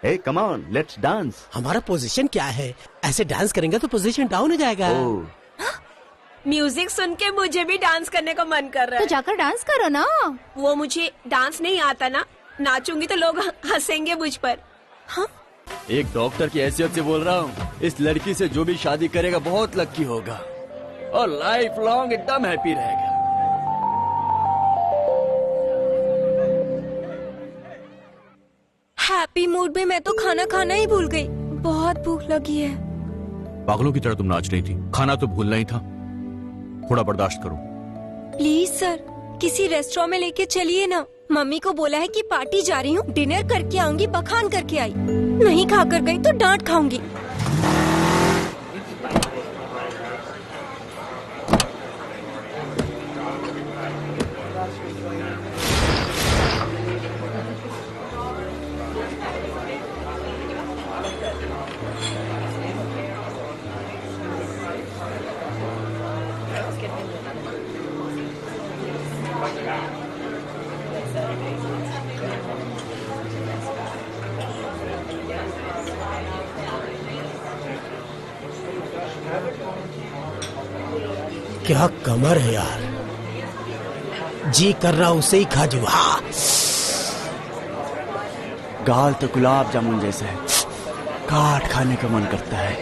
Hey, come on, let's dance. हमारा पोजीशन क्या है? ऐसे डांस करेंगे तो पोजीशन डाउन हो जाएगा। म्यूजिक सुन के मुझे भी डांस करने का मन कर रहा है। तो जाकर डांस करो ना। वो मुझे डांस नहीं आता ना, नाचूंगी तो लोग हंसेंगे मुझ पर। हाँ? एक डॉक्टर की हैसियत से बोल रहा हूँ, इस लड़की से जो भी शादी करेगा बहुत लकी होगा और लाइफ लॉन्ग एकदम हैप्पी रहेगा। हैप्पी मूड में मैं तो खाना खाना ही भूल गई, बहुत भूख लगी है। पागलों की तरह तुम नाच रही थी, खाना तो भूलना ही था। थोड़ा बर्दाश्त करो। प्लीज सर, किसी रेस्टोरेंट में लेके चलिए ना। मम्मी को बोला है कि पार्टी जा रही हूँ, डिनर करके आऊंगी, बखान करके आई। नहीं खाकर गई तो डांट खाऊंगी। क्या कमर है यार, जी कर रहा उसे ही खा जू। हाँ, गाल तो गुलाब जामुन जैसा है, काट खाने का मन करता है।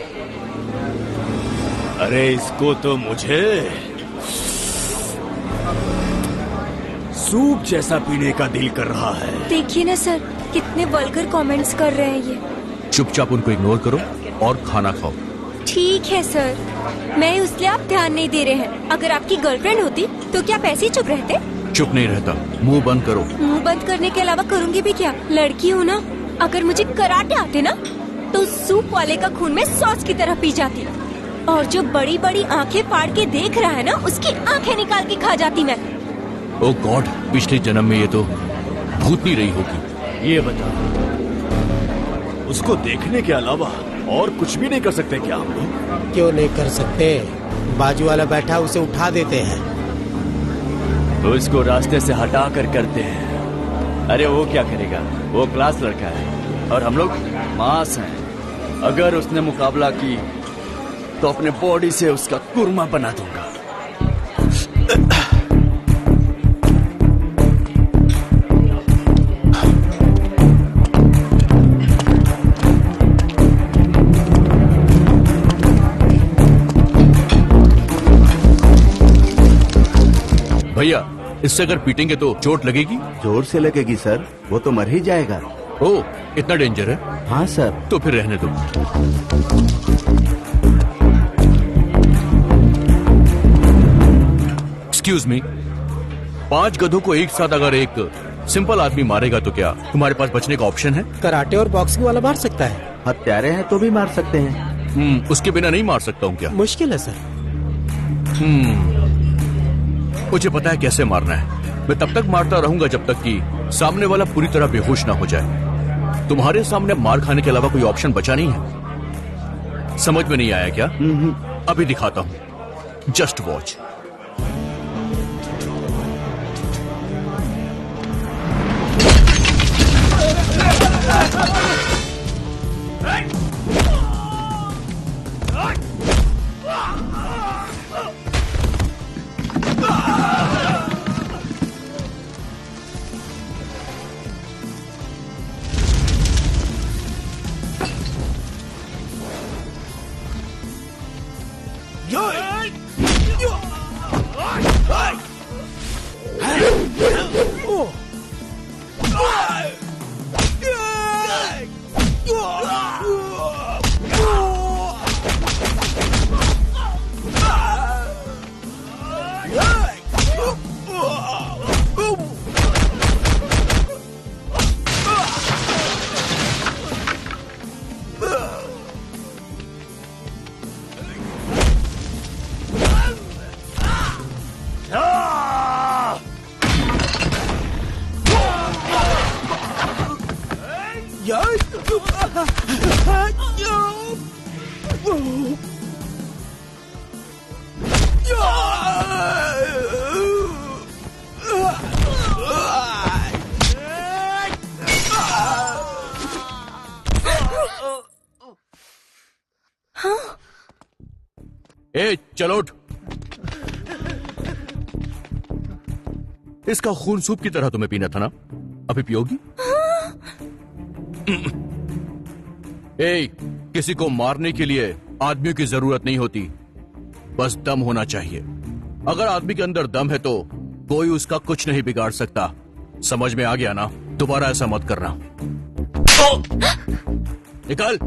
अरे इसको तो मुझे सूप जैसा पीने का दिल कर रहा है। देखिए ना सर, कितने वल्गर कमेंट्स कर रहे हैं ये। चुपचाप उनको इग्नोर करो और खाना खाओ। ठीक है सर, मैं इसलिए आप ध्यान नहीं दे रहे हैं। अगर आपकी गर्लफ्रेंड होती तो क्या पैसे ही चुप रहते? चुप नहीं रहता, मुंह बंद करो। मुंह बंद करने के अलावा करूंगी भी क्या? लड़की हूँ ना, अगर मुझे कराटे आते ना तो सूप वाले का खून में सॉस की तरह पी जाती, और जो बड़ी बड़ी आंखें फाड़ के देख रहा है ना, उसकी आंखें निकाल के खा जाती मैं। ओ गॉड, पिछले जन्म में ये तो भूतनी रही होगी। ये बता, उसको देखने के अलावा और कुछ भी नहीं कर सकते क्या हम लोग? क्यों नहीं कर सकते? बाजू वाला बैठा, उसे उठा देते हैं। तो इसको रास्ते से हटा कर करते हैं। अरे वो क्या करेगा, वो क्लास लड़का है और हम लोग मास हैं। अगर उसने मुकाबला की तो अपने बॉडी से उसका कुरमा बना दूंगा। भैया इससे अगर पीटेंगे तो चोट लगेगी? जोर से लगेगी सर, वो तो मर ही जाएगा। ओह, इतना डेंजर है? हाँ सर। तो फिर रहने दो। एक्सक्यूज मी, 5 गधों को एक साथ अगर एक सिंपल आदमी मारेगा तो क्या तुम्हारे पास बचने का ऑप्शन है? कराटे और बॉक्सिंग वाला मार सकता है। हत्यारे हैं तो भी मार सकते हैं। उसके बिना नहीं मार सकता हूँ क्या? मुश्किल है सर। मुझे पता है कैसे मारना है। मैं तब तक मारता रहूंगा जब तक कि सामने वाला पूरी तरह बेहोश ना हो जाए। तुम्हारे सामने मार खाने के अलावा कोई ऑप्शन बचा नहीं है। समझ में नहीं आया क्या? अभी दिखाता हूं, जस्ट वॉच। चलो उठ। इसका खून सूप की तरह तुम्हें पीना था ना, अभी पियोगी? किसी को मारने के लिए आदमियों की जरूरत नहीं होती, बस दम होना चाहिए। अगर आदमी के अंदर दम है तो कोई उसका कुछ नहीं बिगाड़ सकता। समझ में आ गया ना? दोबारा ऐसा मत करना। निकल।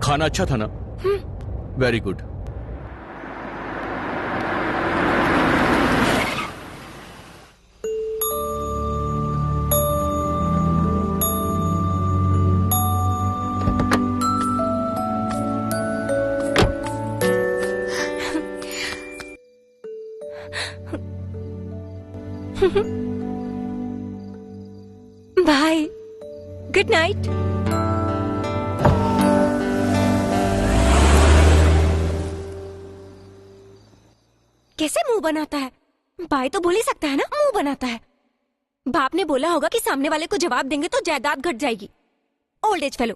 खाना अच्छा था ना? Very good. Bye, good night. कैसे मुंह बनाता है? भाई तो बोल ही सकता है ना, मुंह बनाता है। बाप ने बोला होगा कि सामने वाले को जवाब देंगे तो जायदाद घट जाएगी। Old age fellow.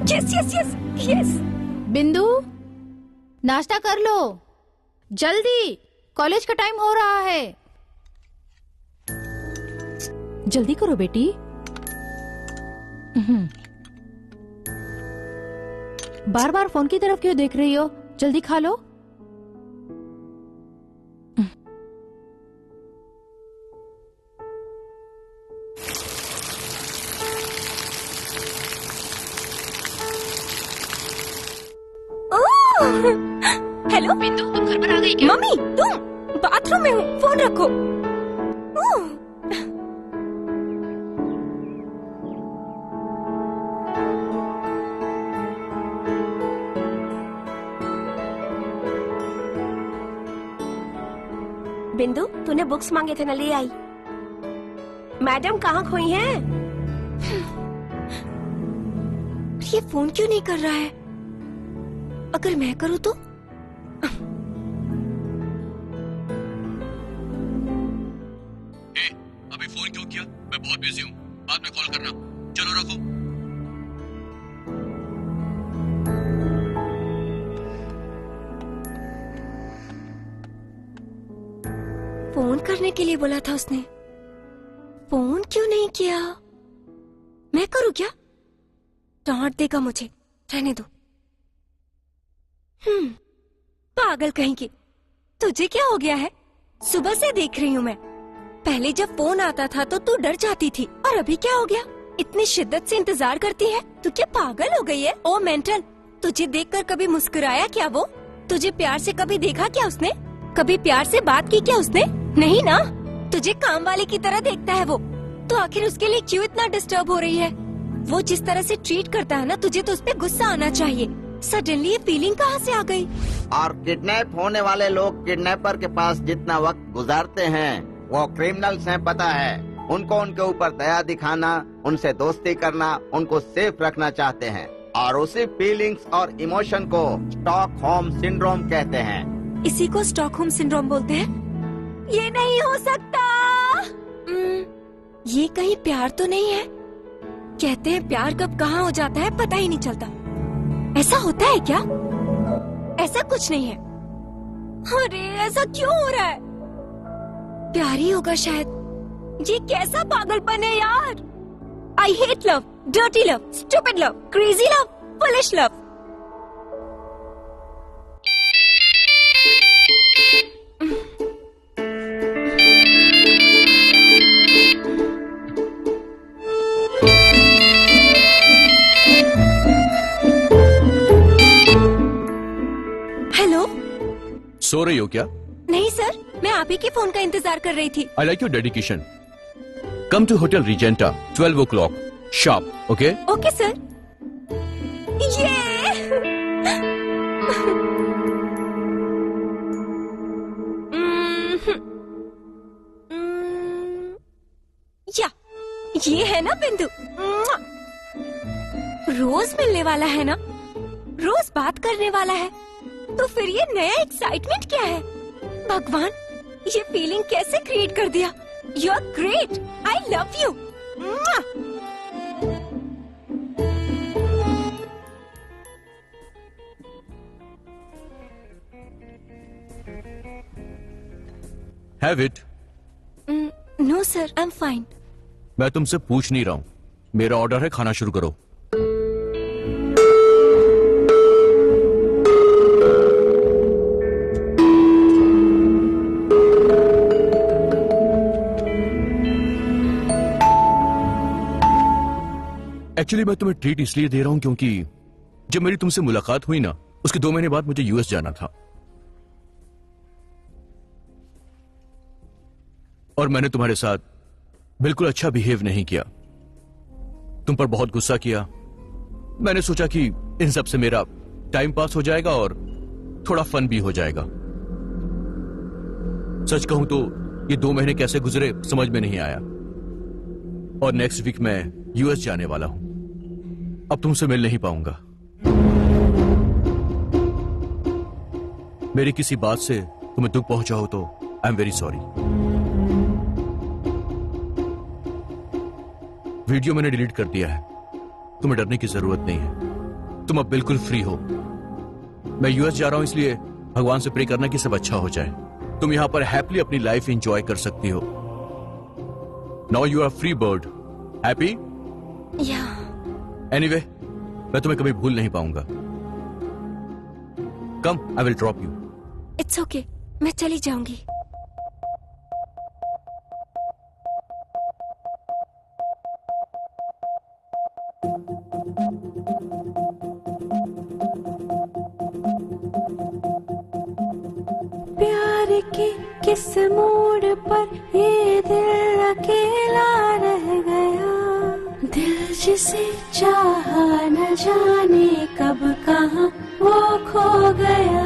Yes yes yes yes. बिंदु, नाश्ता कर लो जल्दी, कॉलेज का टाइम हो रहा है। जल्दी करो बेटी। बार बार फोन की तरफ क्यों देख रही हो? जल्दी खा लो। हेलो बिंदु, तुम घर पर आ गई क्या? मम्मी, तुम बाथरूम में हो, फोन रखो। बिंदु, तूने बुक्स मांगे थे ना, ले आई। मैडम कहाँ खोई हैं? ये फोन क्यों नहीं कर रहा है? अगर मैं करूँ तो? अभी फोन क्यों किया? मैं बहुत बिजी हूँ, बाद में कॉल करना। चलो रखो। फोन करने के लिए बोला था उसने, फोन क्यों नहीं किया? मैं करूँ क्या? डांट देगा मुझे, रहने दो। पागल कहीं की। तुझे क्या हो गया है? सुबह से देख रही हूँ मैं। पहले जब फोन आता था तो तू डर जाती थी, और अभी क्या हो गया? इतनी शिद्दत से इंतजार करती है। तू क्या पागल हो गई है? ओ मेंटल, तुझे देखकर कभी मुस्कुराया क्या वो? तुझे प्यार से कभी देखा क्या उसने? कभी प्यार से बात की क्या उसने? नहीं ना। तुझे काम वाले की तरह देखता है वो। तो आखिर उसके लिए क्यों इतना डिस्टर्ब हो रही है? वो जिस तरह से ट्रीट करता है ना, तुझे तो उस पे गुस्सा आना चाहिए। सडनली ये फीलिंग कहाँ से आ गई? और किडनैप होने वाले लोग किडनैपर के पास जितना वक्त गुजारते हैं वो क्रिमिनल्स हैं, पता है। उनको उनके ऊपर दया दिखाना, उनसे दोस्ती करना, उनको सेफ रखना चाहते हैं, और उसी फीलिंग्स और इमोशन को स्टॉकहोम सिंड्रोम कहते हैं। इसी को स्टॉकहोम सिंड्रोम बोलते हैं? ये नहीं हो सकता। ये कहीं प्यार तो नहीं है? कहते हैं प्यार कब कहाँ हो जाता है पता ही नहीं चलता। ऐसा होता है क्या? ऐसा कुछ नहीं है। अरे ऐसा क्यों हो रहा है? प्यार ही होगा शायद। ये कैसा पागलपन है यार। I hate love, dirty love, stupid love, crazy love, foolish love. Hello, सो रही हो क्या? नहीं सर, मैं आप ही के फोन का इंतजार कर रही थी। I like your dedication. Come to hotel Regenta 12 o'clock sharp, okay? Okay sir. ये या ये है ना बिंदु। रोज मिलने वाला है ना, रोज बात करने वाला है, तो फिर ये नया एक्साइटमेंट क्या है? भगवान, ये फीलिंग कैसे क्रिएट कर दिया? You are great, I love you. Have it? No sir, I am fine. मैं तुमसे पूछ नहीं रहा हूं, मेरा ऑर्डर है, खाना शुरू करो। एक्चुअली मैं तुम्हें ट्रीट इसलिए दे रहा हूं क्योंकि जब मेरी तुमसे मुलाकात हुई ना, उसके 2 महीने बाद मुझे यूएस जाना था, और मैंने तुम्हारे साथ बिल्कुल अच्छा बिहेव नहीं किया। तुम पर बहुत गुस्सा किया। मैंने सोचा कि इन सब से मेरा टाइम पास हो जाएगा और थोड़ा फन भी हो जाएगा। सच कहूं तो ये 2 महीने कैसे गुजरे समझ में नहीं आया, और नेक्स्ट वीक मैं यूएस जाने वाला हूं। अब तुमसे मिल नहीं पाऊंगा। मेरी किसी बात से तुम्हें दुख पहुंचा हो तो आई एम वेरी सॉरी। वीडियो मैंने डिलीट कर दिया है, तुम्हें डरने की जरूरत नहीं है। तुम अब बिल्कुल फ्री हो। मैं यूएस जा रहा हूं, इसलिए भगवान से प्रे करना कि सब अच्छा हो जाए। तुम यहां पर हैप्पीली अपनी लाइफ एंजॉय कर सकती हो। Now you are free bird. Happy? Anyway, मैं तुम्हें कभी भूल नहीं पाऊंगा। Come, I will drop you. It's okay, मैं चली जाऊंगी। प्यार के किस मोड़ पर ये दिल अकेला रह गया, दिल जिसे चाहा न जाने कब कहाँ वो खो गया।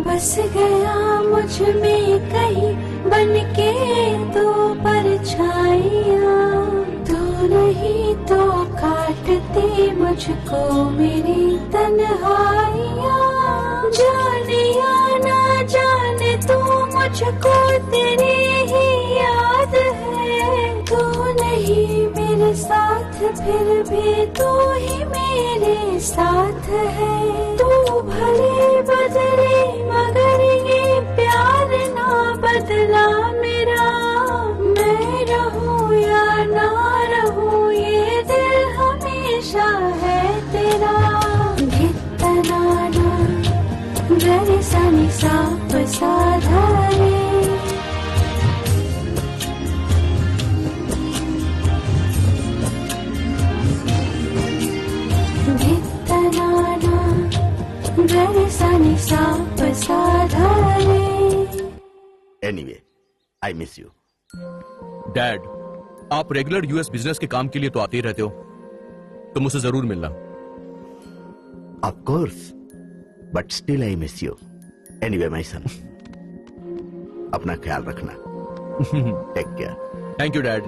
बस गया मुझ में कहीं बन के तो परछाइयाँ, तो नहीं तो काटती मुझको मेरी तन्हाइयाँ। जाने या ना जाने तू मुझको तेरी ही याद है। तू नहीं मेरे साथ फिर भी तू ही मेरे साथ है। तू भले बदले मगर ये प्यार ना बदला। रे सा नि सा प सा धा रे धित्ता ना ना ग रे सा नि सा प सा धा रे। Anyway, I miss you. Dad, आप रेगुलर यूएस बिजनेस के काम के लिए तो आते ही रहते हो, तो मुझसे जरूर मिलना। Of course, but still I miss you. Anyway my son, अपना ख्याल रखना। Take care. Thank you dad.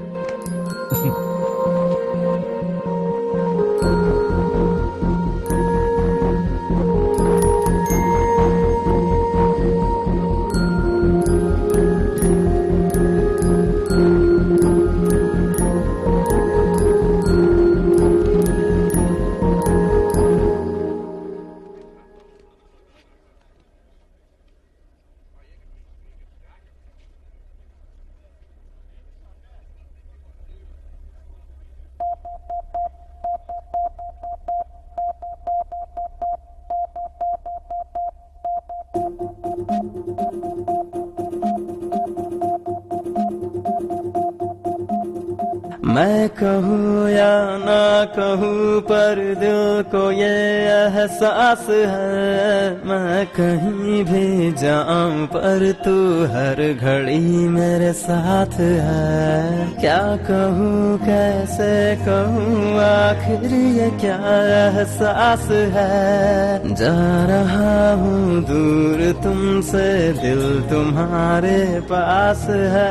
मैं कहूँ या ना कहूँ पर दिल को ये एहसास है, मैं कहीं भी जाऊं पर तू हर घड़ी मेरे साथ है। क्या कहूँ कैसे कहूँ आखिर ये क्या एहसास है, जा रहा हूँ दूर तुमसे दिल तुम्हारे पास है।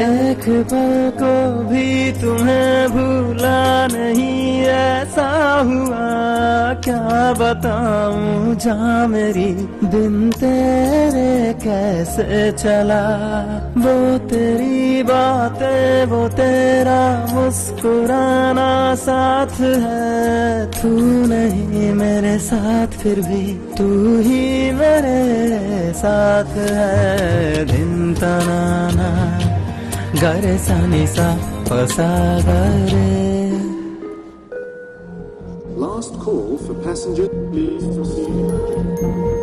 एक पल को भी तुम्हें भूला नहीं ऐसा हुआ, क्या बताऊं जा मेरी दिन तेरे कैसे चला। वो तेरी बातें वो तेरा मुस्कुराना साथ है, तू नहीं मेरे साथ फिर भी तू ही मेरे साथ है। दिन तनाना गरे सा नि सा प सा गा रे। Last call for passenger, please proceed.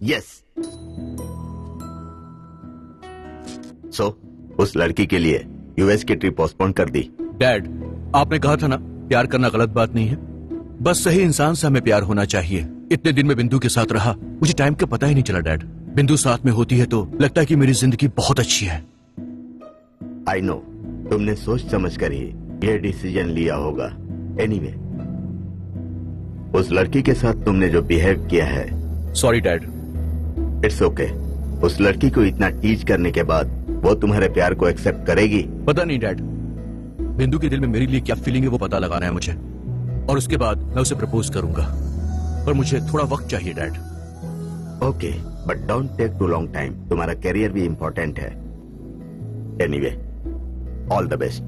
Yes. So उस लड़की के लिए यूएस की ट्रिप पोस्टपोन कर दी। डैड, आपने कहा था ना प्यार करना गलत बात नहीं है, बस सही इंसान से हमें प्यार होना चाहिए। इतने दिन में बिंदु के साथ रहा, मुझे टाइम का पता ही नहीं चला डैड। बिंदु साथ में होती है तो लगता है कि मेरी जिंदगी बहुत अच्छी है। आई नो, तुमने सोच समझ कर ही ये डिसीजन लिया होगा। एनीवे, उस लड़की के साथ तुमने जो बिहेव किया है, सॉरी डैड। It's okay. उस लड़की को इतना टीच करने के बाद वो तुम्हारे प्यार को एक्सेप्ट करेगी? पता नहीं डैड, बिंदु के दिल में मेरे लिए क्या फीलिंग है वो पता लगाना है मुझे, और उसके बाद मैं उसे प्रपोज करूंगा, पर मुझे थोड़ा वक्त चाहिए dad. Okay, but don't take too long time, तुम्हारा करियर भी इम्पोर्टेंट है। Anyway, all the best.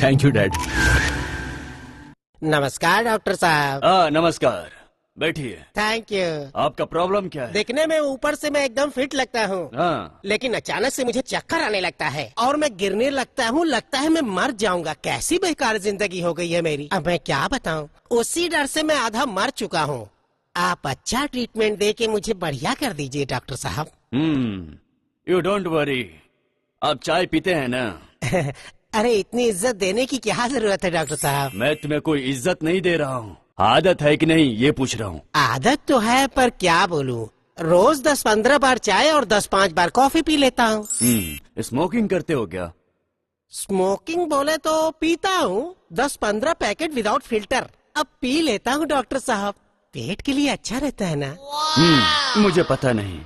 Thank you dad. नमस्कार डॉक्टर साहब। नमस्कार, बैठिए। Thank you. आपका प्रॉब्लम क्या है? देखने में ऊपर से मैं एकदम फिट लगता हूँ, लेकिन अचानक से मुझे चक्कर आने लगता है और मैं गिरने लगता हूँ, लगता है मैं मर जाऊंगा। कैसी बेकार जिंदगी हो गई है मेरी, अब मैं क्या बताऊँ। उसी डर से मैं आधा मर चुका हूँ। आप अच्छा ट्रीटमेंट दे के मुझे बढ़िया कर दीजिए डॉक्टर साहब। You don't worry. आप चाय पीते हैं ना? अरे इतनी इज्जत देने की क्या जरूरत है डॉक्टर साहब? मैं तुम्हें कोई इज्जत नहीं दे रहा हूँ, आदत है कि नहीं ये पूछ रहा हूँ। आदत तो है, पर क्या बोलूं, रोज 10-15 बार चाय और 10-5 बार कॉफी पी लेता हूँ। स्मोकिंग करते हो क्या? स्मोकिंग बोले तो पीता हूँ 10-15 पैकेट विदाउट फिल्टर। अब पी लेता हूँ डॉक्टर साहब, पेट के लिए अच्छा रहता है ना। मुझे पता नहीं।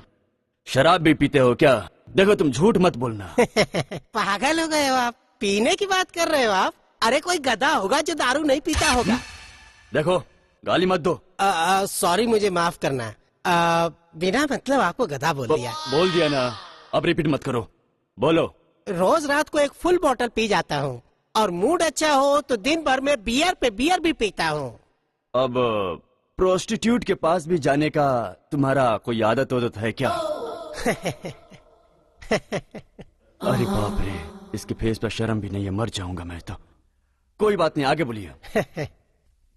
शराब भी पीते हो क्या? देखो तुम झूठ मत बोलना। पागल हो गए हो आप, पीने की बात कर रहे हो आप? अरे कोई गधा होगा जो दारू नहीं पीता होगा। देखो गाली मत दो। सॉरी, मुझे माफ करना। बिना मतलब आपको गधा बोल दिया। बोल दिया ना, अब रिपीट मत करो, बोलो। रोज रात को एक फुल बोतल पी जाता हूँ, और मूड अच्छा हो तो दिन भर में बियर पे बियर भी पीता हूँ। अब प्रोस्टिट्यूट के पास भी जाने का तुम्हारा कोई आदत है क्या? अरे बाप रे, इसके फेस पर शर्म भी नहीं है, मर जाऊंगा मैं तो। कोई बात नहीं, आगे बोलिए।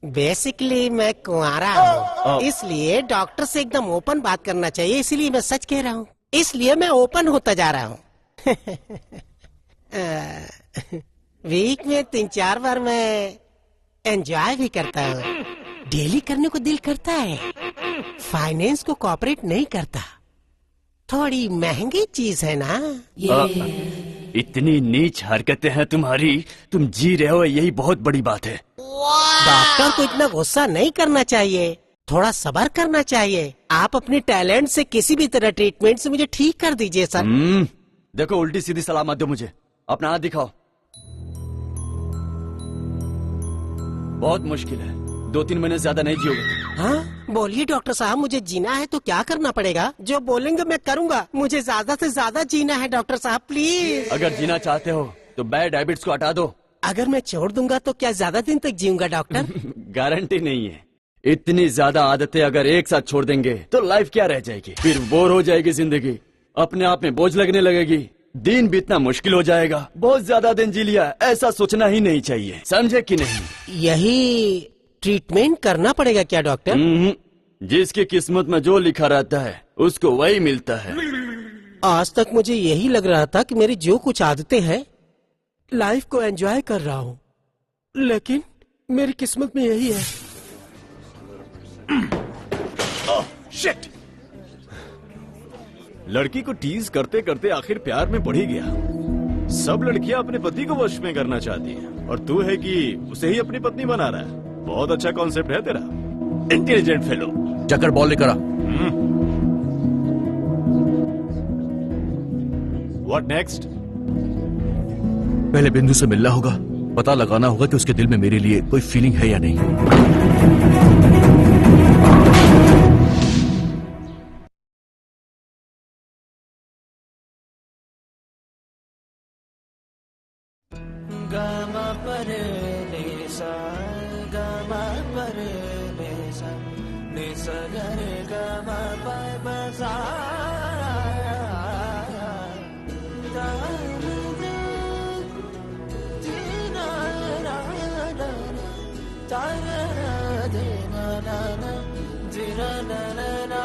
बेसिकली मैं कुंवारा हूँ, इसलिए डॉक्टर से एकदम ओपन बात करना चाहिए, इसलिए मैं सच कह रहा हूँ, इसलिए मैं ओपन होता जा रहा हूँ। वीक में 3-4 बार मैं एंजॉय भी करता हूँ। डेली करने को दिल करता है, फाइनेंस को कोऑपरेट नहीं करता। थोड़ी महंगी चीज है ना। इतनी नीच हरकतें हैं तुम्हारी, तुम जी रहे हो, यही बहुत बड़ी बात है। डॉक्टर को इतना गुस्सा नहीं करना चाहिए, थोड़ा सब्र करना चाहिए। आप अपने टैलेंट से किसी भी तरह ट्रीटमेंट से मुझे ठीक कर दीजिए सर। देखो उल्टी सीधी सलाह मत दो मुझे, अपना हाथ दिखाओ। बहुत मुश्किल है, 2-3 महीने ज्यादा नहीं जियोगे। हाँ बोलिए डॉक्टर साहब, मुझे जीना है तो क्या करना पड़ेगा? जो बोलेंगे मैं करूँगा, मुझे ज्यादा से ज्यादा जीना है डॉक्टर साहब, प्लीज। अगर जीना चाहते हो तो बैड हैबिट्स को हटा दो। अगर मैं छोड़ दूंगा तो क्या ज्यादा दिन तक जीऊंगा डॉक्टर? गारंटी नहीं है। इतनी ज्यादा आदतें अगर एक साथ छोड़ देंगे तो लाइफ क्या रह जाएगी, फिर बोर हो जाएगी जिंदगी, अपने आप में बोझ लगने लगेगी, दिन बीतना मुश्किल हो जाएगा। बहुत ज्यादा दिन जी लिया, ऐसा सोचना ही नहीं चाहिए, समझे कि नहीं? यही ट्रीटमेंट करना पड़ेगा क्या डॉक्टर? जिसकी किस्मत में जो लिखा रहता है उसको वही मिलता है। आज तक मुझे यही लग रहा था कि मेरी जो कुछ आदतें हैं, लाइफ को एंजॉय कर रहा हूँ, लेकिन मेरी किस्मत में यही है। शिट! लड़की को टीज करते करते आखिर प्यार में पड़ ही गया। सब लड़कियां अपने पति को वश में करना चाहती हैं, और तू है कि उसे ही अपनी पत्नी बना रहा है। बहुत अच्छा कॉन्सेप्ट है तेरा, इंटेलिजेंट फेलो। जाकर बॉल लेकर आ। What next? पहले बिंदु से मिलना होगा, पता लगाना होगा कि उसके दिल में मेरे लिए कोई फीलिंग है या नहीं। गामा पर ले सा, गामा पर ले सा, ने सा गा रे गामा पा पा सा, गा रे दी ना ना ना, ता ना दे ना ना ना, दी ना ना ना ना।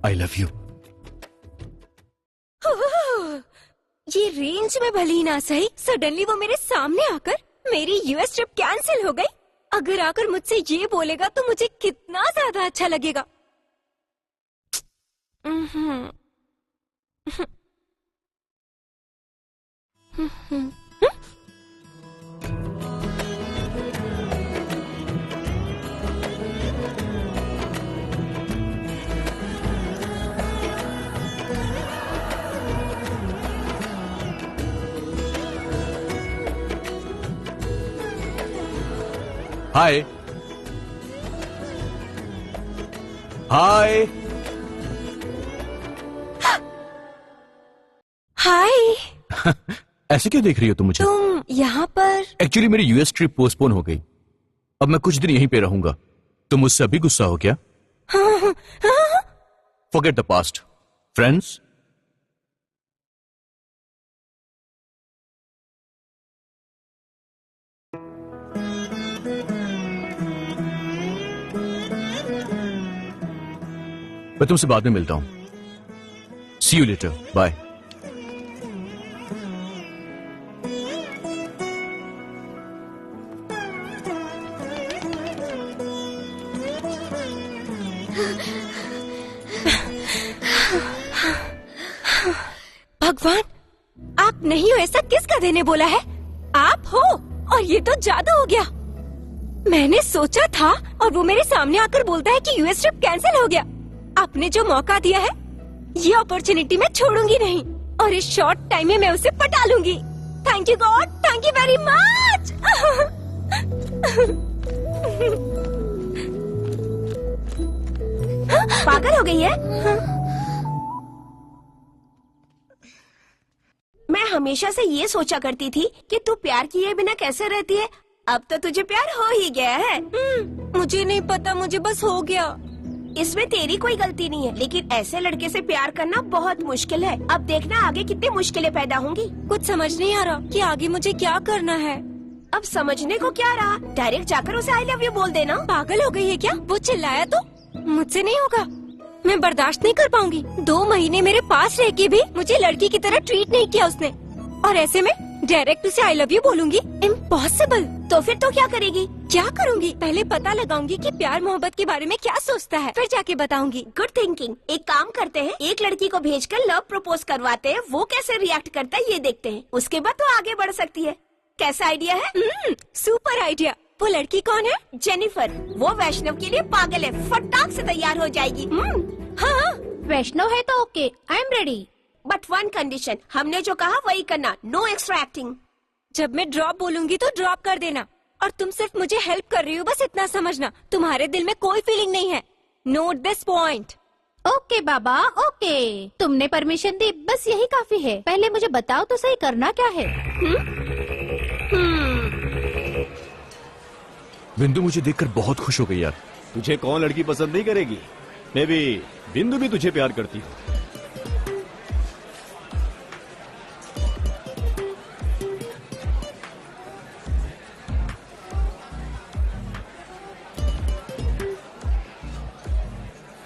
आई लव यू। ये रेंज में भली ना सही, सडनली वो मेरे सामने आकर मेरी यूएस ट्रिप कैंसिल हो गई। अगर आकर मुझसे ये बोलेगा तो मुझे कितना ज्यादा अच्छा लगेगा। हाय। हाय। हाय। ऐसे क्यों देख रही हो तुम मुझे? तुम यहाँ पर? एक्चुअली मेरी यूएस ट्रिप पोस्टपोन हो गई। अब मैं कुछ दिन यहीं पे रहूंगा। तुम मुझसे अभी गुस्सा हो क्या? Forget the past. Friends? मैं तुमसे बाद में मिलता हूं। See you later. Bye. भगवान, आप नहीं हो ऐसा किस गधे ने बोला है? आप हो, और ये तो जादू हो गया। मैंने सोचा था और वो मेरे सामने आकर बोलता है कि यूएस ट्रिप कैंसिल हो गया। आपने जो मौका दिया है, ये अपॉर्चुनिटी मैं छोड़ूंगी नहीं, और इस शॉर्ट टाइम में मैं उसे पटा लूंगी। Thank you God, thank you very much. पागल हो गई है? मैं हमेशा से ये सोचा करती थी कि तू प्यार किए बिना कैसे रहती है। अब तो तुझे प्यार हो ही गया है। मुझे नहीं पता, मुझे बस हो गया। इसमें तेरी कोई गलती नहीं है, लेकिन ऐसे लड़के से प्यार करना बहुत मुश्किल है। अब देखना आगे कितनी मुश्किलें पैदा होंगी। कुछ समझ नहीं आ रहा कि आगे मुझे क्या करना है। अब समझने को क्या रहा, डायरेक्ट जाकर उसे आई लव यू बोल देना। पागल हो गई है क्या? वो चिल्लाया तो मुझसे नहीं होगा, मैं बर्दाश्त नहीं कर पाऊंगी। 2 महीने मेरे पास रह के भी मुझे लड़की की तरह ट्रीट नहीं किया उसने, और ऐसे में डायरेक्ट उसे आई लव यू बोलूंगी? इम्पॉसिबल। तो फिर तो क्या करेगी? क्या करूंगी? पहले पता लगाऊंगी कि प्यार मोहब्बत के बारे में क्या सोचता है, फिर जाके बताऊंगी। Good thinking. एक काम करते हैं, एक लड़की को भेजकर लव प्रपोज करवाते हैं, वो कैसे रिएक्ट करता है ये देखते हैं, उसके बाद तो आगे बढ़ सकती है। कैसा आइडिया है? Super idea. वो लड़की कौन है? जेनिफर। वो वैष्णव के लिए पागल है, फटाक से तैयार हो जाएगी। हाँ, वैष्णव है तो okay, I am ready. But one condition, हमने जो कहा वही करना, नो एक्स्ट्रा एक्टिंग। जब मैं ड्रॉप बोलूंगी तो ड्रॉप कर देना, और तुम सिर्फ मुझे हेल्प कर रही हो, बस इतना समझना। तुम्हारे दिल में कोई फीलिंग नहीं है। Note this point. Okay Baba, okay. तुमने परमिशन दी, बस यही काफी है। पहले मुझे बताओ तो सही, करना क्या है? बिंदु मुझे देखकर बहुत खुश हो गई यार। तुझे कौन लड़की पसंद नहीं करेगी? मे भी बिंदु भी तुझे प्यार करती हो।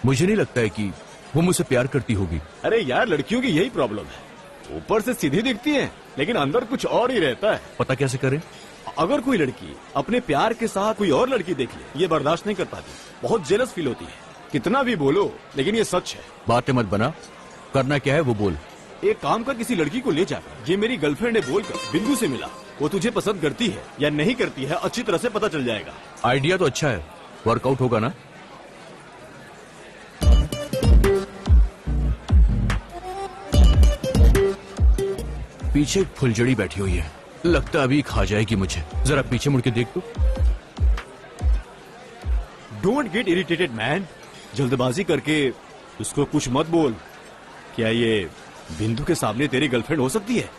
मुझे नहीं लगता है कि वो मुझसे प्यार करती होगी। अरे यार, लड़कियों की यही प्रॉब्लम है, ऊपर से सीधी दिखती है लेकिन अंदर कुछ और ही रहता है। पता कैसे करें? अगर कोई लड़की अपने प्यार के साथ कोई और लड़की देख ले, ये बर्दाश्त नहीं कर पाती, बहुत जेलस फील होती है। कितना भी बोलो, लेकिन ये सच है। बातें मत बना, करना क्या है वो बोल। एक काम कर, किसी लड़की को ले जाकर, ये मेरी गर्लफ्रेंड है बोलकर बिंदु से मिला, वो तुझे पसंद करती है या नहीं करती है अच्छी तरह से पता चल जाएगा। आइडिया तो अच्छा है, वर्कआउट होगा ना? पीछे एक फुलझड़ी बैठी हुई है, लगता अभी खा जाएगी मुझे। जरा पीछे मुड़ के देख तो। Don't get irritated man. जल्दबाजी करके उसको कुछ मत बोल। क्या ये बिंदु के सामने तेरी गर्लफ्रेंड हो सकती है?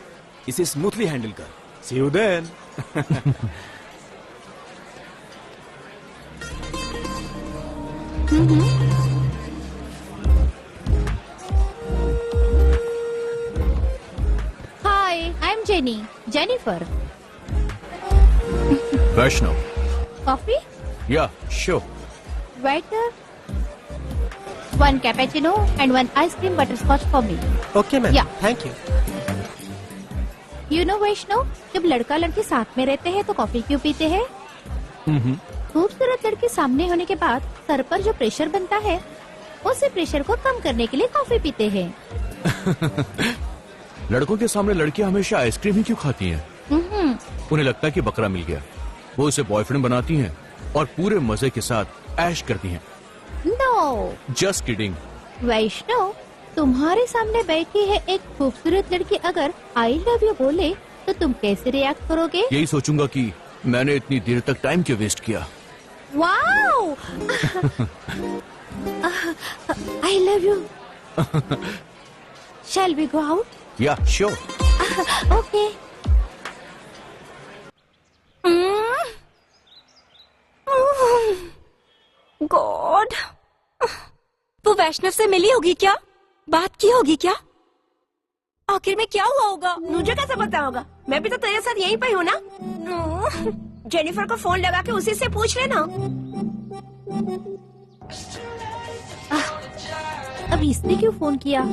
इसे स्मूथली हैंडल कर। See you then. Hi, I am Jenny, Jennifer. Vaishnav. Coffee? Yeah sure. Waiter, 1 cappuccino and 1 ice cream butterscotch for me. Okay, ma'am. Yeah. Thank you. You know वैष्णव, जब लड़का लड़की साथ में रहते हैं तो कॉफी क्यों पीते हैं? खूबसूरत लड़की सामने होने के बाद सर पर जो प्रेशर बनता है, उसी प्रेशर को कम करने के लिए कॉफी पीते हैं। लड़कों के सामने लड़कियां हमेशा आइसक्रीम ही क्यों खाती हैं? उन्हें लगता है कि बकरा मिल गया। वो उसे बॉयफ्रेंड बनाती हैं और पूरे मजे के साथ ऐश करती हैं। No, just kidding. वैष्णव, तुम्हारे सामने बैठी है एक खूबसूरत लड़की, अगर आई लव यू बोले तो तुम कैसे रिएक्ट करोगे? यही सोचूंगा कि मैंने इतनी देर तक टाइम क्यों वेस्ट किया। Wow! I love you. Shall we go out? Yeah sure. Okay. God, वो वैष्णव से मिली होगी क्या? बात की होगी क्या? आखिर में क्या हुआ होगा? मुझे कैसे पता होगा? मैं भी तो तेरे साथ यहीं पे हूँ ना। जेनिफर को फोन लगा के उसी से पूछ लेना। अब इसने क्यों फोन किया?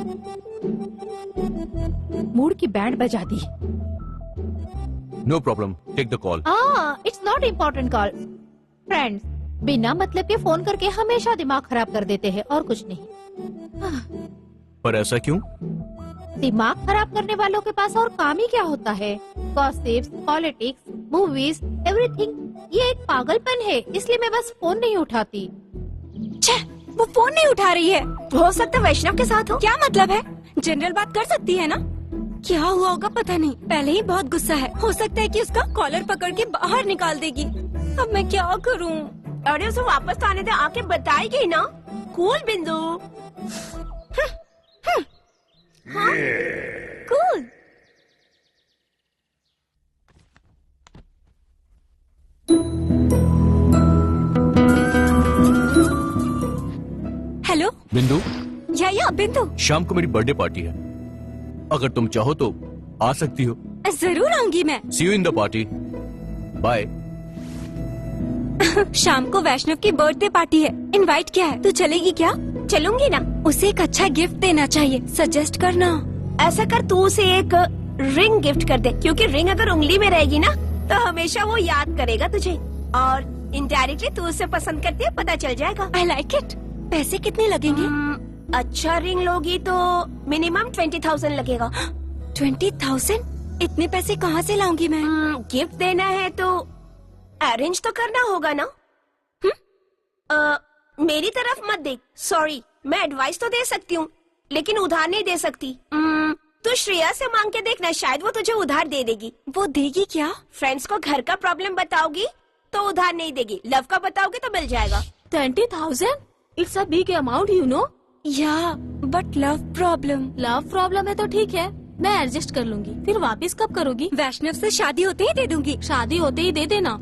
मूड की बैंड बजा दी। No problem, take the call. It's not important call. Friends बिना मतलब के फोन करके हमेशा दिमाग खराब कर देते हैं और कुछ नहीं। पर ऐसा क्यों? दिमाग खराब करने वालों के पास और काम ही क्या होता है? Gossips, politics, movies, everything. ये एक पागलपन है, इसलिए मैं बस फोन नहीं उठाती। वो फोन नहीं उठा रही है। हो सकता है वैष्णव के साथ हो। क्या मतलब है? जनरल बात कर सकती है ना? क्या हुआ होगा पता नहीं। पहले ही बहुत गुस्सा है, हो सकता है कि उसका कॉलर पकड़ के बाहर निकाल देगी। अब मैं क्या करूं? अरे उसे वापस तो आने दे, आके बताएगी ना। कूल बिंदु। हाँ? कूल। हेलो बिंदु। या बिंदु। शाम को मेरी बर्थडे पार्टी है, अगर तुम चाहो तो आ सकती हो। जरूर आऊंगी मैं। See you in the party. Bye. शाम को वैष्णव की बर्थडे पार्टी है, इनवाइट किया है। तू चलेगी क्या? चलूंगी ना। उसे एक अच्छा गिफ्ट देना चाहिए, सजेस्ट करना। ऐसा कर, तू उसे एक रिंग गिफ्ट कर दे, क्योंकि रिंग अगर उंगली में रहेगी ना तो हमेशा वो याद करेगा तुझे, और इनडायरेक्टली तू उसे पसंद करती है पता चल जाएगा। I like it. पैसे कितने लगेंगे? अच्छा रिंग लोगी तो मिनिमम 20,000 लगेगा। 20,000? इतने पैसे कहाँ से लाऊंगी मैं? गिफ्ट देना है तो अरेंज तो करना होगा ना। मेरी तरफ मत देख। सॉरी, मैं एडवाइस तो दे सकती हूँ लेकिन उधार नहीं दे सकती। तू श्रेया से मांग के देखना, शायद वो तुझे उधार दे देगी। वो देगी क्या? फ्रेंड्स को घर का प्रॉब्लम बताओगी तो उधार नहीं देगी, लव का बताओगी तो मिल जाएगा। 20,000? It's a big amount you know. या बट लव प्रॉब्लम है तो ठीक है, मैं एडजस्ट कर लूंगी। फिर वापस कब करोगी? वैष्णव से शादी होते ही दे दूंगी। शादी होते ही दे देना।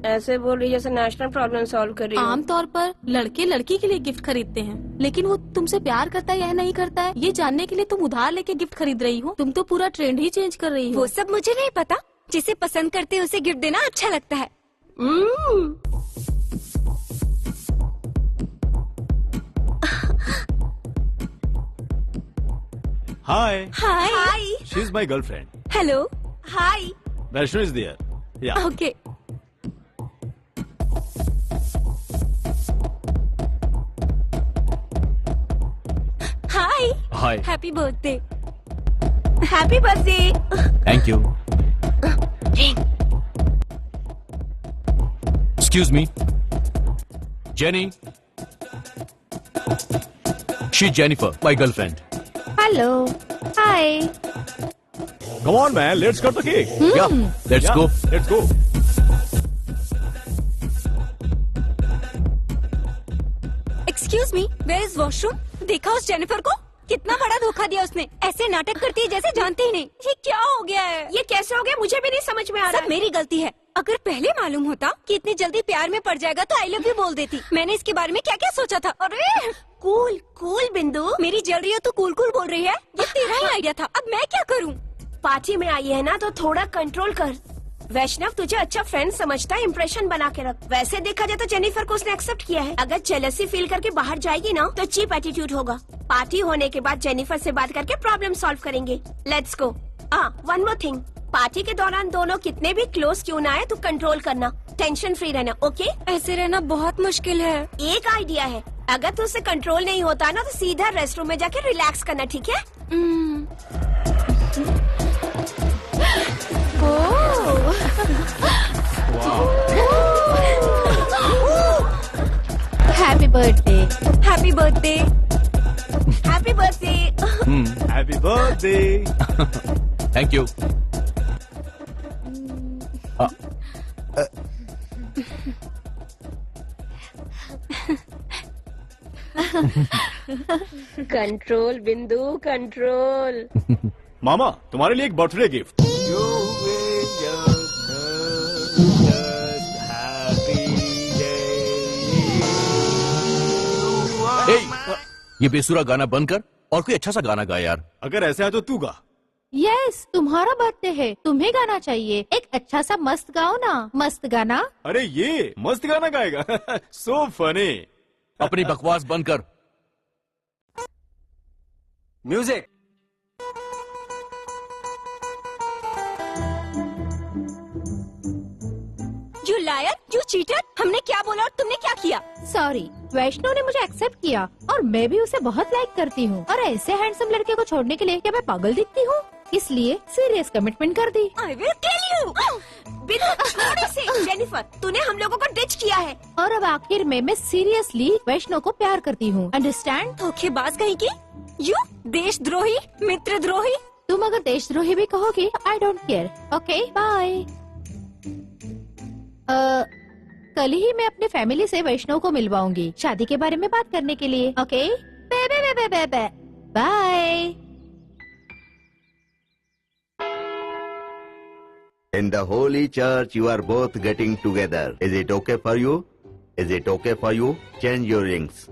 ऐसे बोल रही जैसे नेशनल प्रॉब्लम सॉल्व कर रही हो। आमतौर पर लड़के लड़की के लिए गिफ्ट खरीदते हैं, लेकिन वो तुमसे प्यार करता है या नहीं करता है ये जानने के लिए तुम उधार लेके गिफ्ट खरीद रही हो। तुम तो पूरा ट्रेंड ही चेंज कर रही हो। वो सब मुझे नहीं पता। जिसे पसंद करते हैं उसे गिफ्ट देना अच्छा लगता है। Hi. Hi. She's my girlfriend. Hello. Hi. Vaishnu is there. Yeah. Okay. Hi. Hi. Happy birthday. Happy birthday. Thank you. Excuse me. Jenny. She's Jennifer, my girlfriend. Hello. Hi. Come on, man. Let's cut the cake. Yeah. Let's go. Let's go. Excuse me. Where is washroom? देखा उस Jennifer को? कितना बड़ा धोखा दिया उसने। ऐसे नाटक करती है जैसे जानती ही नहीं। ये क्या हो गया है? ये कैसे हो गया मुझे भी नहीं समझ में आ रहा है। सब मेरी गलती है। अगर पहले मालूम होता कि इतनी जल्दी प्यार में पड़ जाएगा तो आई लव यू बोल देती। मैंने इसके बारे में क्या क्या सोचा था। अरे कूल कूल बिंदु, मेरी जल रही हो तो कूल कूल बोल रही है। ये तेरा ही आइडिया था। अब मैं क्या करूँ? पार्टी में आई है ना तो थोड़ा कंट्रोल कर। वैष्णव तुझे अच्छा फ्रेंड समझता है, इम्प्रेशन बना के रख। वैसे देखा जाए तो जेनिफर को उसने एक्सेप्ट किया है। अगर जेलसी फील करके बाहर जाएगी ना तो चीप एटीट्यूड होगा। पार्टी होने के बाद जेनिफर से बात करके प्रॉब्लम सॉल्व करेंगे। Let's go. One more thing, party के दौरान दोनों कितने भी क्लोज क्यों ना आए तो कंट्रोल करना, टेंशन फ्री रहना। ओके? ऐसे रहना बहुत मुश्किल है। एक आइडिया है, अगर तुझसे कंट्रोल नहीं होता ना तो सीधा रेस्ट रूम में जाके रिलैक्स करना, ठीक है? Happy birthday. Happy birthday. Happy birthday. Happy birthday. Thank you. Control बिंदु कंट्रोल। मामा तुम्हारे लिए एक बर्थडे गिफ्ट। ये बेसुरा गाना बंद कर और कोई अच्छा सा गाना गा यार। अगर ऐसा है तो तू गा। यस, तुम्हारा बर्थडे है, तुम्हें गाना चाहिए। एक अच्छा सा मस्त गाओ ना, मस्त गाना। अरे ये मस्त गाना गाएगा। So funny. अपनी बकवास बंद कर। Music. You liar, you cheater. हमने क्या बोला और तुमने क्या किया? सॉरी, वैष्णव ने मुझे एक्सेप्ट किया और मैं भी उसे बहुत लाइक करती हूँ। और ऐसे हैंडसम लड़के को छोड़ने के लिए क्या मैं पागल दिखती हूँ? इसलिए सीरियस कमिटमेंट कर दी। I will kill you. बिंदु छोड़ इसे। जेनिफर, तूने हम लोगों को डिच किया है। और अब आखिर में मैं सीरियसली वैष्णव को प्यार करती हूँ। अंडरस्टैंड? धोखेबाज कहीं की। यू देशद्रोही, मित्रद्रोही। तुम अगर देशद्रोही भी कहोगी, I don't care. Okay bye. कल ही मैं अपने फैमिली से वैष्णव को मिलवाऊंगी शादी के बारे में बात करने के लिए। Okay bye. In the holy church, you are both getting together. Is it okay for you? Is it okay for you? Change your rings.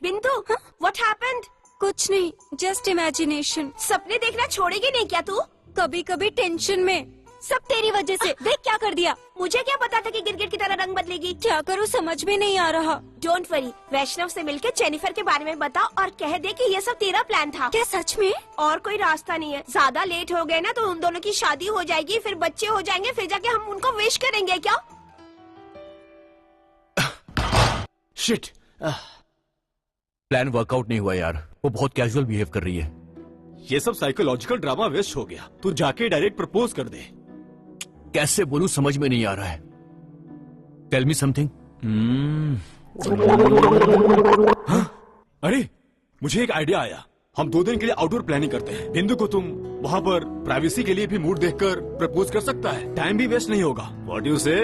बिंदु, what happened? कुछ नहीं, जस्ट इमेजिनेशन। सपने देखना छोड़ेगी नहीं क्या तू? कभी कभी टेंशन में। सब तेरी वजह से। देख क्या कर दिया। मुझे क्या पता था कि गिरगिट की तरह रंग बदलेगी। क्या करूँ समझ में नहीं आ रहा। डोंट वरी, वैष्णव से मिलके जेनिफर के बारे में बता और कह दे कि ये सब तेरा प्लान था। क्या सच में? और कोई रास्ता नहीं है। ज्यादा लेट हो गए ना तो उन दोनों की शादी हो जाएगी, फिर बच्चे हो जाएंगे, फिर जाके हम उनको विश करेंगे क्या? शिट, प्लान वर्कआउट नहीं हुआ यार। वो बहुत कैजुअल बिहेव कर रही है। ये सब साइकोलॉजिकल ड्रामा वेस्ट हो गया। तू जाके डायरेक्ट प्रपोज कर दे। कैसे बोलूं समझ में नहीं आ रहा है। Tell me something. अरे मुझे एक आइडिया आया। हम 2 दिन के लिए आउटडोर प्लानिंग करते हैं। बिंदु को तुम वहाँ पर प्राइवेसी के लिए भी मूड देखकर प्रपोज कर सकता है। टाइम भी वेस्ट नहीं होगा। What you say?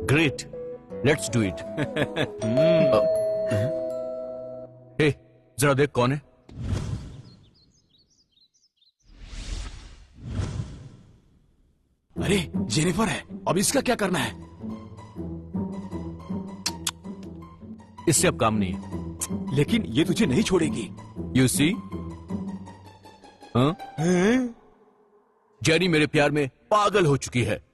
Great, let's do it. Hey, जरा देख कौन है। अरे जेनिफर है। अब इसका क्या करना है? इससे अब काम नहीं है। लेकिन ये तुझे नहीं छोड़ेगी। यू सी, जेनी मेरे प्यार में पागल हो चुकी है।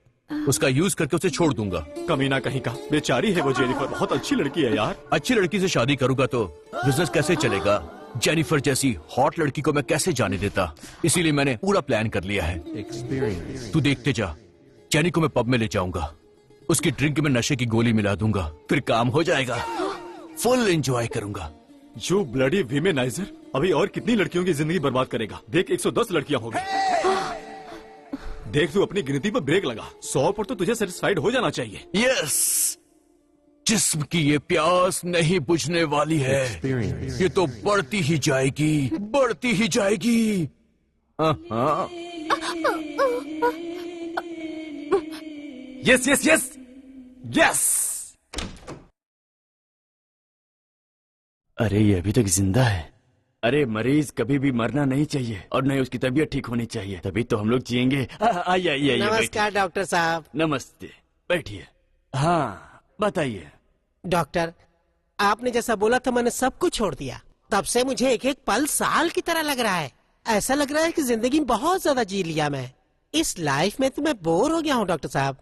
उसका यूज करके उसे छोड़ दूंगा। कमीना कहीं का। बेचारी है वो जेनिफर। बहुत अच्छी लड़की है यार। अच्छी लड़की से शादी करूंगा तो बिजनेस कैसे चलेगा? जेनिफर जैसी हॉट लड़की को मैं कैसे जाने देता? इसीलिए मैंने पूरा प्लान कर लिया है। तू देखते जा। जेनी को मैं पब में ले जाऊंगा। उसकी ड्रिंक में नशे की गोली मिला दूंगा। फिर काम हो जाएगा। फुल एंजॉय करूंगा। जो ब्लडी विमेनाइजर अभी और कितनी लड़कियों की जिंदगी बर्बाद करेगा। देख 110 लड़कियां हो गई। देख तू अपनी गिनती पर ब्रेक लगा। 100 पर तो तुझे सेटिस्फाइड हो जाना चाहिए। यस, जिस्म की ये प्यास नहीं बुझने वाली है। ये तो बढ़ती ही जाएगी, बढ़ती ही जाएगी। Yes yes yes yes. अरे ये अभी तक जिंदा है। अरे मरीज कभी भी मरना नहीं चाहिए और नहीं उसकी तबीयत ठीक होनी चाहिए, तभी तो हम लोग जिएंगे। आइए आइए। नमस्कार डॉक्टर साहब। नमस्ते, बैठिए। हाँ बताइए। डॉक्टर, आपने जैसा बोला था मैंने सब कुछ छोड़ दिया। तब से मुझे एक एक पल साल की तरह लग रहा है। ऐसा लग रहा है कि जिंदगी में बहुत ज्यादा जी लिया मैं। इस लाइफ में तो मैं बोर हो गया हूँ डॉक्टर साहब।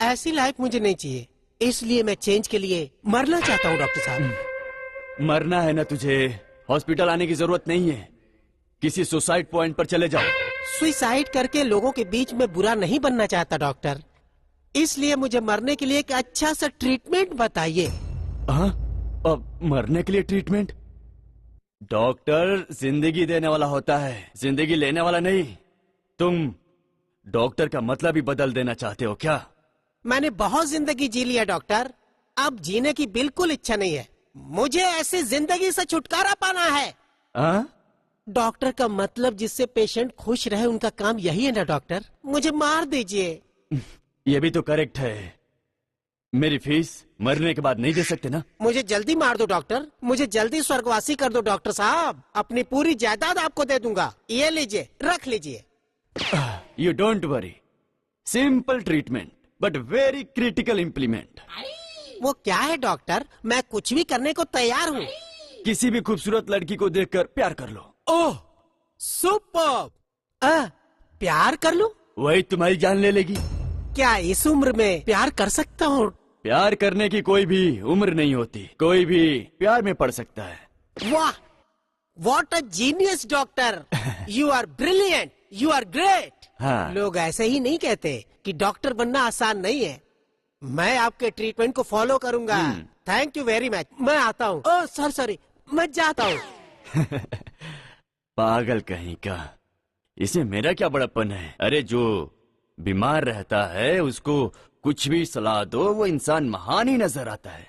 ऐसी लाइफ मुझे नहीं चाहिए, इसलिए मैं चेंज के लिए मरना चाहता हूँ डॉक्टर साहब। मरना है ना तुझे, हॉस्पिटल आने की जरूरत नहीं है, किसी सुसाइड पॉइंट पर चले जाओ। सुसाइड करके लोगों के बीच में बुरा नहीं बनना चाहता डॉक्टर, इसलिए मुझे मरने के लिए एक अच्छा सा ट्रीटमेंट बताइए। मरने के लिए ट्रीटमेंट? डॉक्टर जिंदगी देने वाला होता है, जिंदगी लेने वाला नहीं। तुम डॉक्टर का मतलब ही बदल देना चाहते हो क्या? मैंने बहुत जिंदगी जी लिया डॉक्टर, अब जीने की बिल्कुल इच्छा नहीं है। मुझे ऐसी जिंदगी से छुटकारा पाना है। डॉक्टर का मतलब जिससे पेशेंट खुश रहे उनका काम यही है ना डॉक्टर? मुझे मार दीजिए। ये भी तो करेक्ट है। मेरी फीस मरने के बाद नहीं दे सकते ना? मुझे जल्दी मार दो डॉक्टर, मुझे जल्दी स्वर्गवासी कर दो डॉक्टर साहब। अपनी पूरी जायदाद आपको दे दूंगा, ये लीजिए, रख लीजिए। You don't worry, simple treatment but very critical implement. वो क्या है डॉक्टर? मैं कुछ भी करने को तैयार हूँ। किसी भी खूबसूरत लड़की को देखकर प्यार कर लो। ओह सुपर! प्यार कर लूं? वही तुम्हारी जान ले लेगी। क्या इस उम्र में प्यार कर सकता हूँ? प्यार करने की कोई भी उम्र नहीं होती, कोई भी प्यार में पड़ सकता है। वाह, what a genius doctor! You are brilliant, you are great. लोग ऐसे ही नहीं कहते कि डॉक्टर बनना आसान नहीं है। मैं आपके ट्रीटमेंट को फॉलो करूंगा। Thank you very much. मैं आता हूँ। ओह सॉरी, मैं जाता हूँ। पागल कहीं का, इसमें मेरा क्या बड़ापन है? अरे जो बीमार रहता है उसको कुछ भी सलाह दो, वो इंसान महान ही नजर आता है।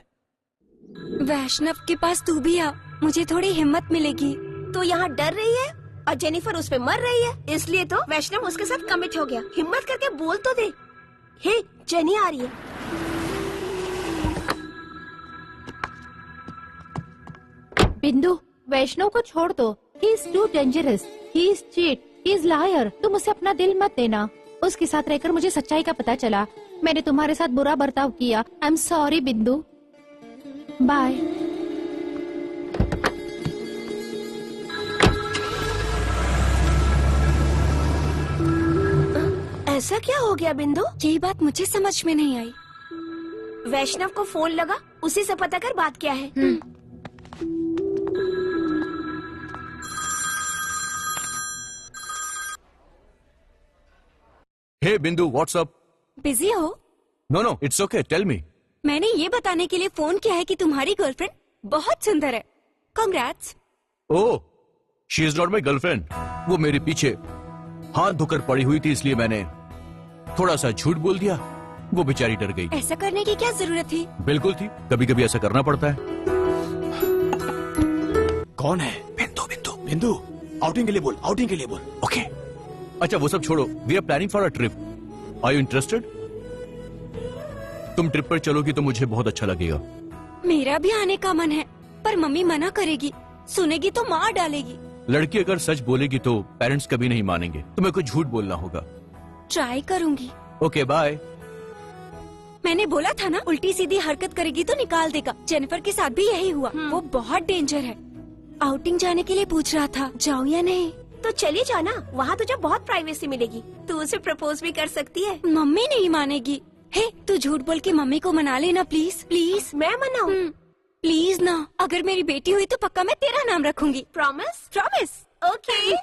वैष्णव के पास तू भी आ, मुझे थोड़ी हिम्मत मिलेगी। तो यहाँ डर रही है और जेनिफर उस पे मर रही है, इसलिए तो वैष्णव उसके साथ कमिट हो गया। हिम्मत करके बोल तो दे। हे, जेनी आ रही है। बिंदु, वैष्णव को छोड़ दो। He is too dangerous, he is cheat, he is liar. तुम उसे अपना दिल मत देना। उसके साथ रहकर मुझे सच्चाई का पता चला। मैंने तुम्हारे साथ बुरा बर्ताव किया। आई एम सॉरी बिंदु। बाय। ऐसा क्या हो गया बिंदु? ये बात मुझे समझ में नहीं आई। वैष्णव को फोन लगा, उसी से पता कर बात क्या है। Hey Bindu, what's up? बिजी हो? No, it's okay, tell me. मैंने ये बताने के लिए फोन किया है कि तुम्हारी गर्लफ्रेंड बहुत सुंदर है। Congrats. Oh, she is not my girlfriend. वो मेरे पीछे हाथ धोकर पड़ी हुई थी, इसलिए मैंने थोड़ा सा झूठ बोल दिया। वो बेचारी डर गई। ऐसा करने की क्या जरूरत थी? बिल्कुल थी, कभी कभी ऐसा करना पड़ता है। कौन है? बिंदु, आउटिंग के लिए बोल, आउटिंग के लिए बोल। ओके। अच्छा वो सब छोड़ो, we are planning for a trip. Are you interested? तुम ट्रिप पर चलोगी तो मुझे बहुत अच्छा लगेगा। मेरा भी आने का मन है, पर मम्मी मना करेगी, सुनेगी तो मार डालेगी। लड़की अगर सच बोलेगी तो पेरेंट्स कभी नहीं मानेंगे, तुम्हें कुछ झूठ बोलना होगा। ट्राई करूंगी। Okay bye. मैंने बोला था ना, उल्टी सीधी हरकत करेगी तो निकाल देगा। जेनिफर के साथ भी यही हुआ। वो बहुत डेंजर है। आउटिंग जाने के लिए पूछ रहा था, जाऊं या नहीं? तो चली जाना, वहाँ तुझे बहुत प्राइवेसी मिलेगी। तू उसे प्रपोज भी कर सकती है। मम्मी नहीं मानेगी। हे, तू झूठ बोल के मम्मी को मना लेना प्लीज। प्लीज। मैं मनाऊं? प्लीज ना। अगर मेरी बेटी हुई तो पक्का मैं तेरा नाम रखूंगी। Promise? Promise. Okay.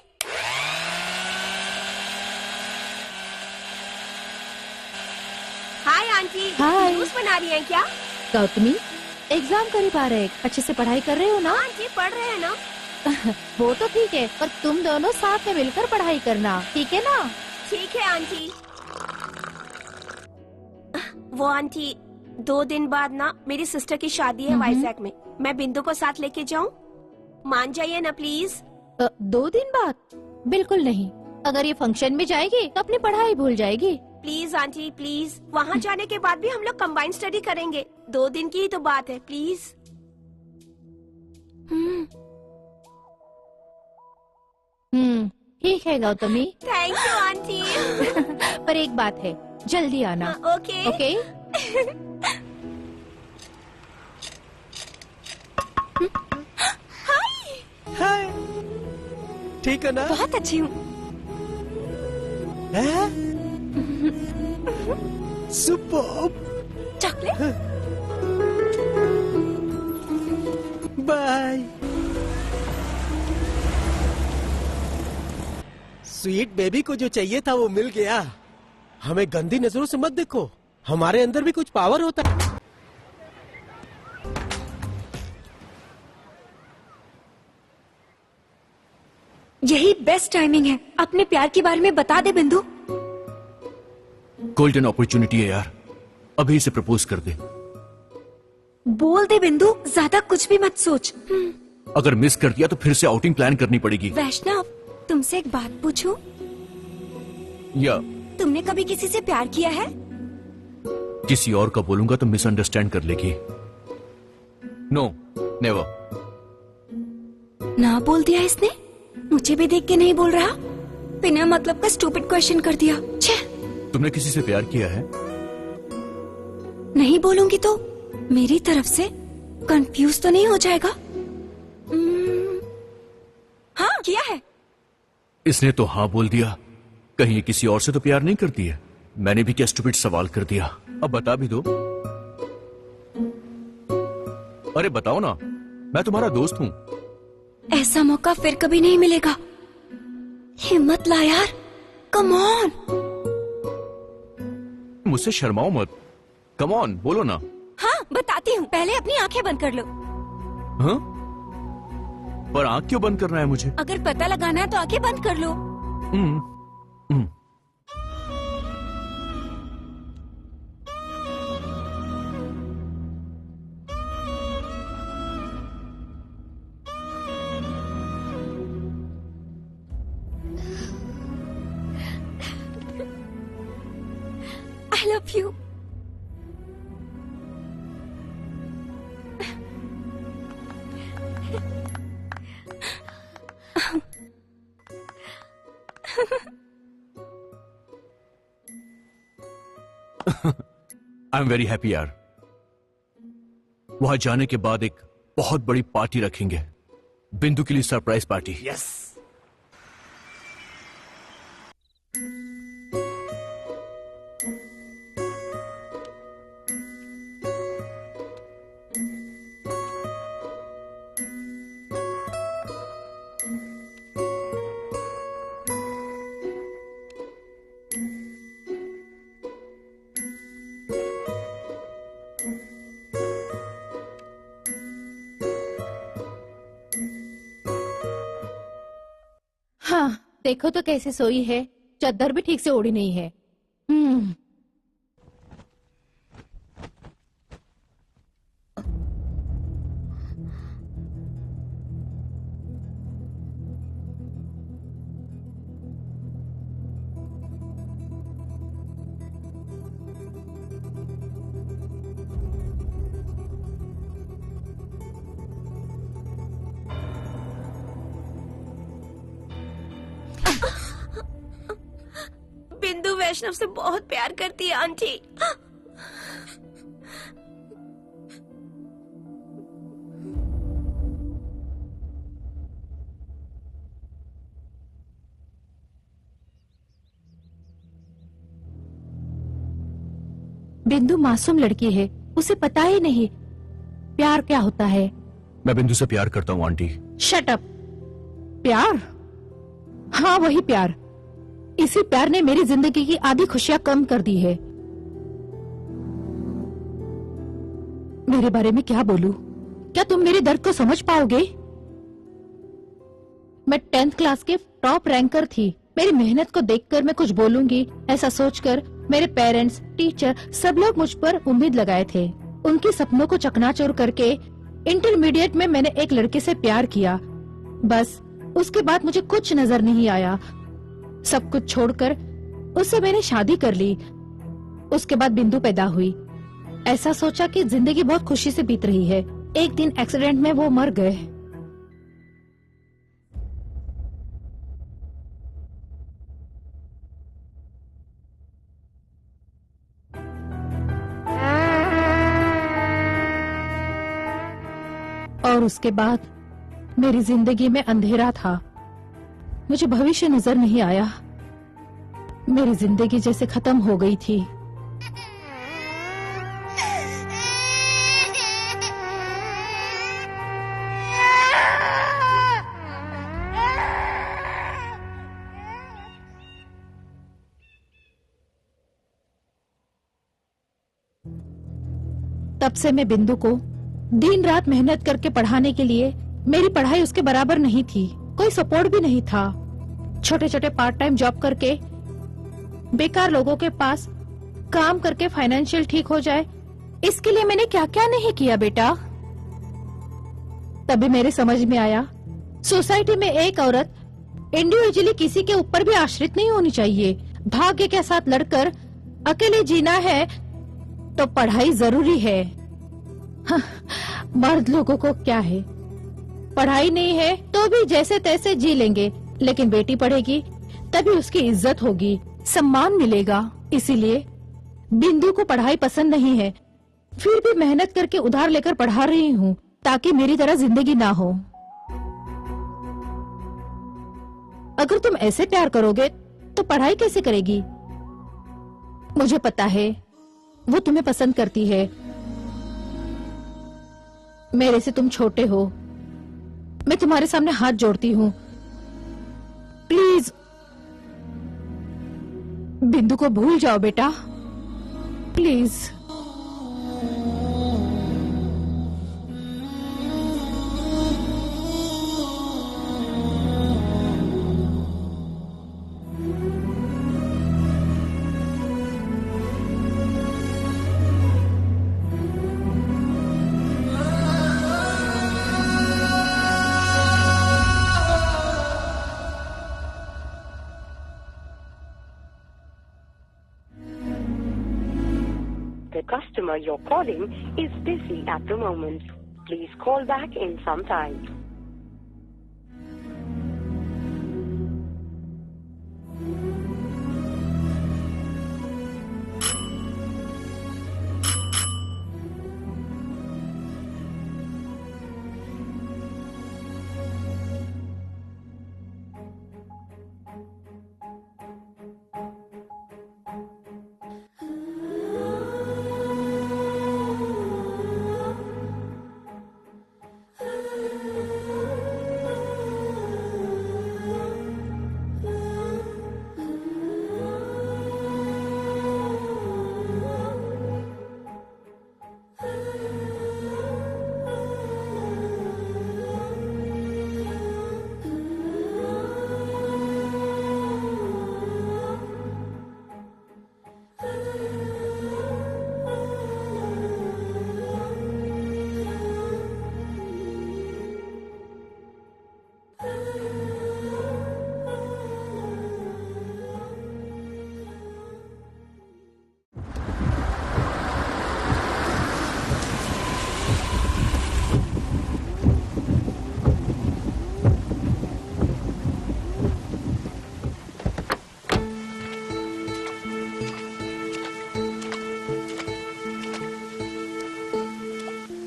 Hi aunty. Hi. Juice बना रही हैं क्या? गौतमी, एग्जाम करीब आ रहे, अच्छे से पढ़ाई कर रहे हो ना? आंटी पढ़ रहे हैं ना। वो तो ठीक है, पर तुम दोनों साथ में मिलकर पढ़ाई करना, ठीक है ना? ठीक है आंटी। वो आंटी, 2 दिन बाद ना मेरी सिस्टर की शादी है वाइजैक में। मैं बिंदु को साथ लेके जाऊं? मान जाइए ना प्लीज। 2 दिन बाद? बिल्कुल नहीं। अगर ये फंक्शन में जाएगी तो अपनी पढ़ाई भूल जाएगी। Please aunty please. वहाँ जाने के बाद भी हम लोग कंबाइंड स्टडी करेंगे। 2 दिन की ही तो बात है, प्लीज। ठीक है गौतमी। Thank you aunty. पर एक बात है, जल्दी आना। Okay okay. हाय, ठीक है ना? बहुत अच्छी हूँ। Superb. Chocolate. Bye. Sweet baby को जो चाहिए था वो मिल गया। हमें गंदी नजरों से मत देखो, हमारे अंदर भी कुछ पावर होता है। यही बेस्ट टाइमिंग है, अपने प्यार के बारे में बता दे बिंदु। गोल्डन अपॉर्चुनिटी है यार, अभी इसे प्रपोज कर दे। बोल दे बिंदु, ज्यादा कुछ भी मत सोच। अगर मिस कर दिया तो फिर से आउटिंग प्लान करनी पड़ेगी। वैष्णव, तुमसे एक बात पूछूं? या तुमने कभी किसी से प्यार किया है? किसी और का बोलूंगा तो मिसअंडरस्टैंड कर लेगी। No, never. ना बोल दिया इसने, मुझे भी देख के नहीं बोल रहा। बिना मतलब का स्टूपिड क्वेश्चन कर दिया। छे। तुमने किसी से प्यार किया है? नहीं बोलूंगी तो मेरी तरफ से कंफ्यूज तो नहीं हो जाएगा? हाँ किया है। इसने तो हाँ बोल दिया, कहीं ये किसी और से तो प्यार नहीं करती है। मैंने भी क्या स्टूपिड सवाल कर दिया। अब बता भी दो। अरे बताओ ना, मैं तुम्हारा दोस्त हूँ। ऐसा मौका फिर कभी नहीं मिलेगा। हिम्मत ला यार, कम ऑन। मुझसे शर्माओ मत, कम ऑन बोलो ना। हाँ बताती हूँ, पहले अपनी आंखें बंद कर लो। हाँ? पर आंख क्यों बंद करना है मुझे? अगर पता लगाना है तो आंखें बंद कर लो। I love you. I am very happy यार। वहां जाने के बाद एक बहुत बड़ी पार्टी रखेंगे, बिंदु के लिए सरप्राइज पार्टी। यस। हाँ देखो तो कैसे सोई है, चादर भी ठीक से ओढ़ी नहीं है। बिंदु वैष्णव से बहुत प्यार करती है आंटी। बिंदु मासूम लड़की है, उसे पता ही नहीं प्यार क्या होता है। मैं बिंदु से प्यार करता हूँ आंटी। Shut up. प्यार? हाँ वही प्यार। इसी प्यार ने मेरी जिंदगी की आधी खुशियां कम कर दी है। मेरे बारे में क्या बोलूं? क्या तुम मेरे दर्द को समझ पाओगे? मैं 10th क्लास के टॉप रैंकर थी। मेरी मेहनत को देखकर मैं कुछ बोलूंगी ऐसा सोचकर मेरे पेरेंट्स, टीचर सब लोग मुझ पर उम्मीद लगाए थे। उनके सपनों को चकनाचूर करके इंटरमीडिएट में मैंने एक लड़के से प्यार किया। बस उसके बाद मुझे कुछ नजर नहीं आया। सब कुछ छोड़कर उससे मैंने शादी कर ली। उसके बाद बिंदु पैदा हुई। ऐसा सोचा कि जिंदगी बहुत खुशी से बीत रही है। एक दिन एक्सीडेंट में वो मर गए। और उसके बाद मेरी जिंदगी में अंधेरा था। मुझे भविष्य नजर नहीं आया। मेरी जिंदगी जैसे खत्म हो गई थी। तब से मैं बिंदु को दिन रात मेहनत करके पढ़ाने के लिए, मेरी पढ़ाई उसके बराबर नहीं थी, कोई सपोर्ट भी नहीं था। छोटे छोटे पार्ट टाइम जॉब करके, बेकार लोगों के पास काम करके फाइनेंशियल ठीक हो जाए, इसके लिए मैंने क्या क्या नहीं किया बेटा। तभी मेरे समझ में आया, सोसाइटी में एक औरत इंडिविजुअली किसी के ऊपर भी आश्रित नहीं होनी चाहिए। भाग्य के साथ लड़कर अकेले जीना है तो पढ़ाई जरूरी है। हाँ, मर्द लोगों को क्या है, पढ़ाई नहीं है तो भी जैसे तैसे जी लेंगे, लेकिन बेटी पढ़ेगी तभी उसकी इज्जत होगी, सम्मान मिलेगा। इसीलिए बिंदु को पढ़ाई पसंद नहीं है, फिर भी मेहनत करके उधार लेकर पढ़ा रही हूँ ताकि मेरी तरह जिंदगी ना हो। अगर तुम ऐसे प्यार करोगे तो पढ़ाई कैसे करेगी? मुझे पता है वो तुम्हें पसंद करती है। मेरे से तुम छोटे हो, मैं तुम्हारे सामने हाथ जोड़ती हूँ, प्लीज बिंदु को भूल जाओ बेटा, please. The customer you're calling is busy at the moment. Please call back in some time.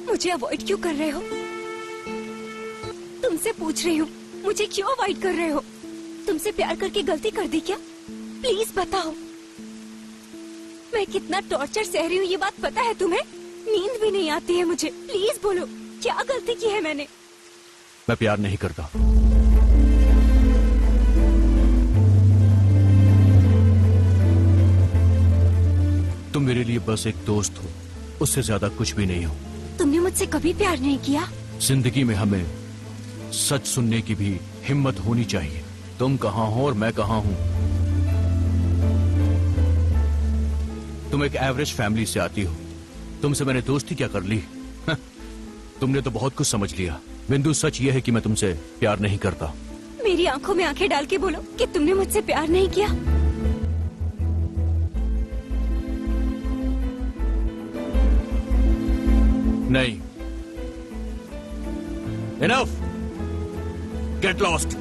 मुझे अवॉइड क्यों कर रहे हो? तुमसे पूछ रही हूँ, मुझे क्यों अवॉइड कर रहे हो? तुमसे प्यार करके गलती कर दी क्या? प्लीज बताओ। मैं कितना टॉर्चर सह रही हूँ ये बात पता है तुम्हें? नींद भी नहीं आती है मुझे। प्लीज बोलो, क्या गलती की है मैंने? मैं प्यार नहीं करता। तुम मेरे लिए बस एक दोस्त हो, उससे ज्यादा कुछ भी नहीं हो। तुमने मुझसे कभी प्यार नहीं किया? जिंदगी में हमें सच सुनने की भी हिम्मत होनी चाहिए। तुम कहाँ हो और मैं कहाँ हूँ। तुम एक एवरेज फैमिली से आती हो, तुमसे मैंने दोस्ती क्या कर ली? तुमने तो बहुत कुछ समझ लिया। बिंदु, सच ये है कि मैं तुमसे प्यार नहीं करता। मेरी आंखों में आंखें डाल के बोलो कि तुमने मुझसे प्यार नहीं किया। नहीं। Enough! Get lost!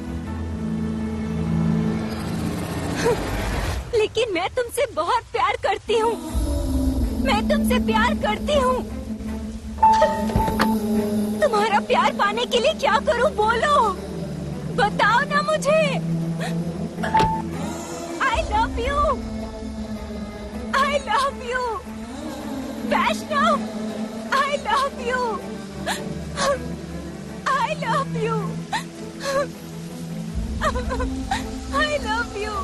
लेकिन मैं तुमसे बहुत प्यार करती हूँ। मैं तुमसे प्यार करती हूँ। तुम्हारा प्यार पाने के लिए क्या करूं, बोलो, बताओ ना मुझे। I love you, I love you, Vaishnav, I love you, I love you, I love you.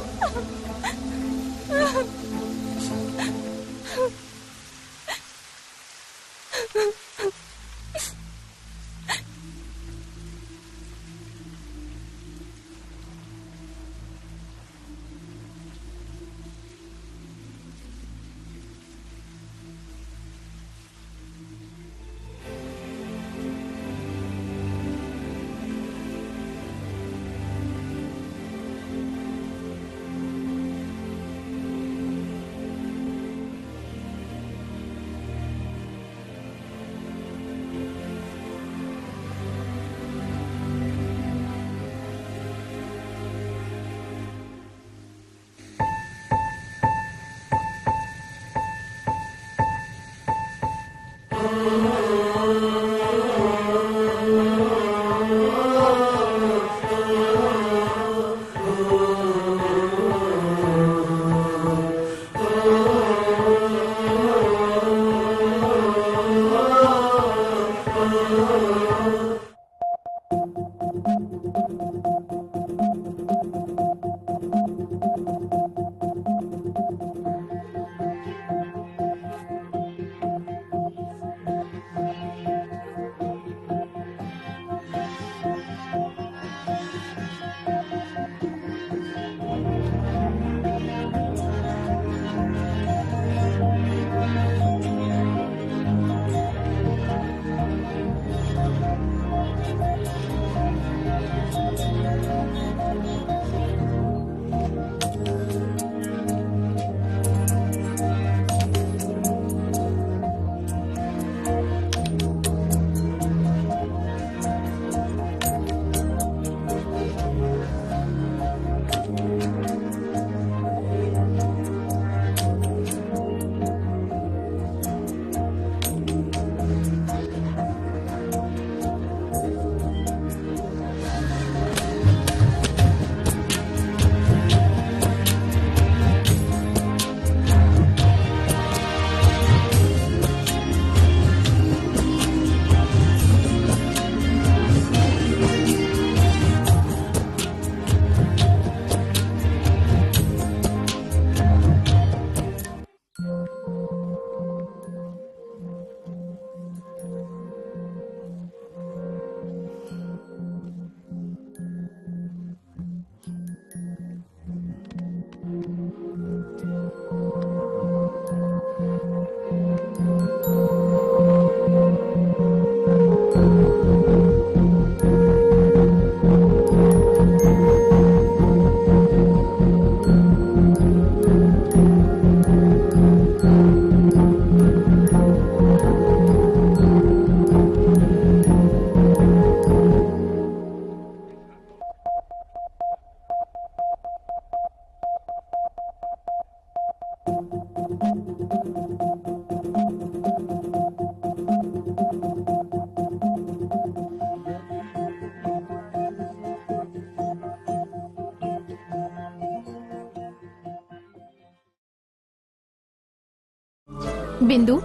बिंदु,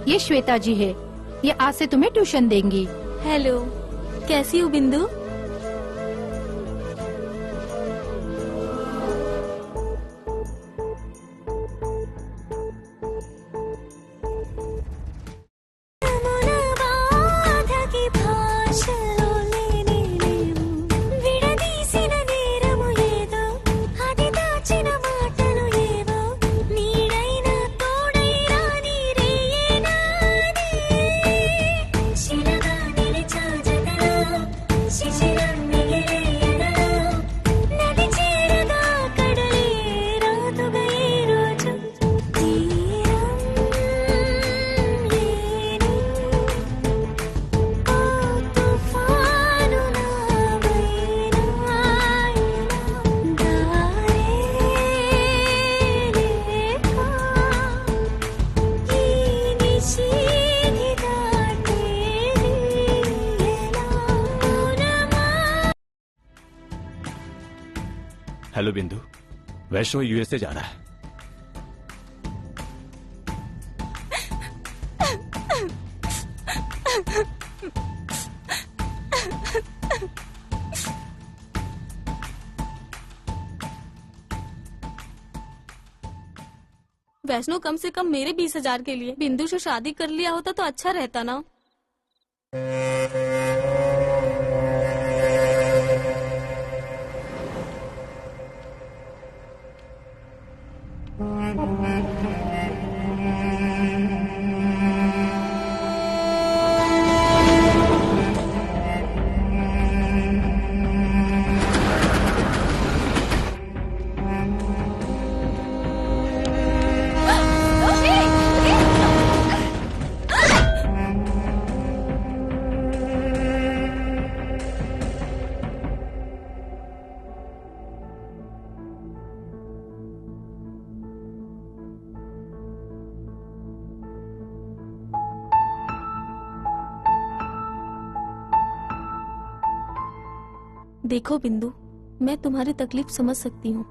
ये श्वेता जी है, ये आज से तुम्हें ट्यूशन देंगी। हेलो, कैसी हो बिंदु? हेलो बिंदु, वैष्णव यूएसए जा रहा है। वैष्णो, कम से कम मेरे 20,000 के लिए बिंदु से शादी कर लिया होता तो अच्छा रहता ना। देखो बिंदु, मैं तुम्हारी तकलीफ समझ सकती हूँ,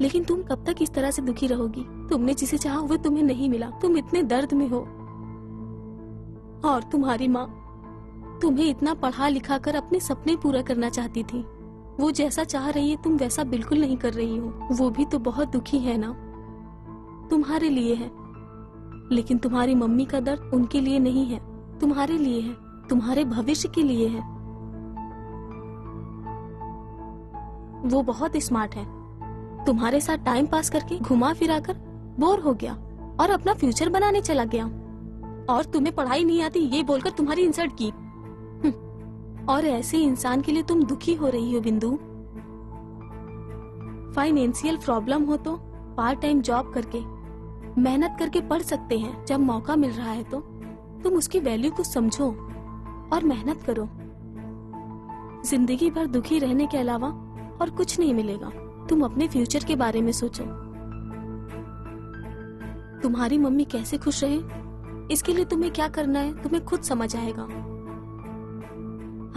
लेकिन तुम कब तक इस तरह से दुखी रहोगी? तुमने जिसे चाहा वो तुम्हें नहीं मिला, तुम इतने दर्द में हो। और तुम्हारी माँ तुम्हें इतना पढ़ा लिखा कर अपने सपने पूरा करना चाहती थी। वो जैसा चाह रही है तुम वैसा बिल्कुल नहीं कर रही हो। वो भी तो बहुत दुखी है ना, तुम्हारे लिए है। लेकिन तुम्हारी मम्मी का दर्द उनके लिए नहीं है, तुम्हारे लिए है, तुम्हारे भविष्य के लिए है। वो बहुत स्मार्ट है, तुम्हारे साथ टाइम पास करके घुमा फिरा कर बोर हो गया और अपना फ्यूचर बनाने चला गया। और तुम्हें पढ़ाई नहीं आती ये बोलकर तुम्हारी इंसल्ट की। और ऐसे इंसान के लिए तुम दुखी हो रही हो बिंदु। फाइनेंशियल प्रॉब्लम हो तो पार्ट टाइम जॉब करके मेहनत करके पढ़ सकते हैं। जब मौका मिल रहा है तो तुम उसकी वैल्यू को समझो और मेहनत करो। जिंदगी भर दुखी रहने के अलावा और कुछ नहीं मिलेगा। तुम अपने फ्यूचर के बारे में सोचो। तुम्हारी मम्मी कैसे खुश रहे इसके लिए तुम्हें क्या करना है तुम्हें खुद समझ आएगा।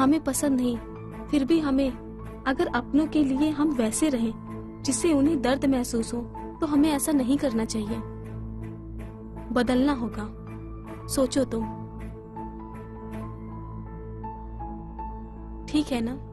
हमें पसंद नहीं, फिर भी हमें अगर अपनों के लिए हम वैसे रहें जिससे उन्हें दर्द महसूस हो तो हमें ऐसा नहीं करना चाहिए। बदलना होगा, सोचो तुम। ठीक है ना?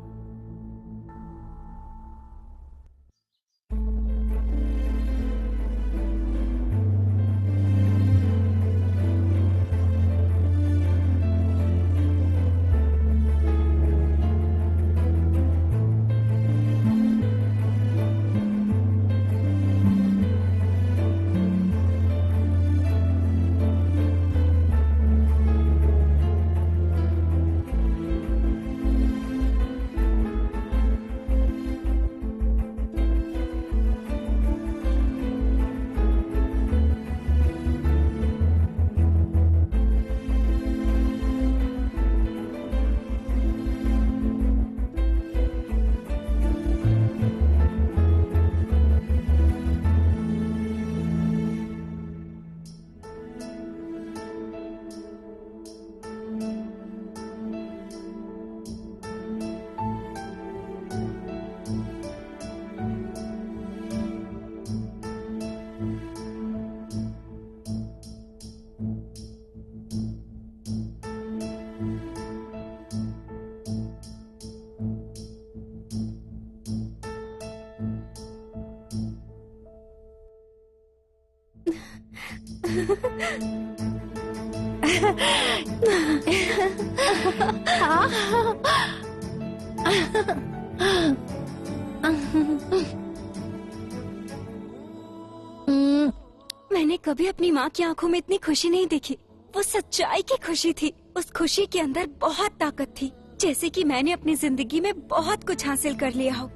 मैंने कभी अपनी माँ की आंखों में इतनी खुशी नहीं देखी। वो सच्चाई की खुशी थी। उस खुशी के अंदर बहुत ताकत थी, जैसे कि मैंने अपनी जिंदगी में बहुत कुछ हासिल कर लिया हो।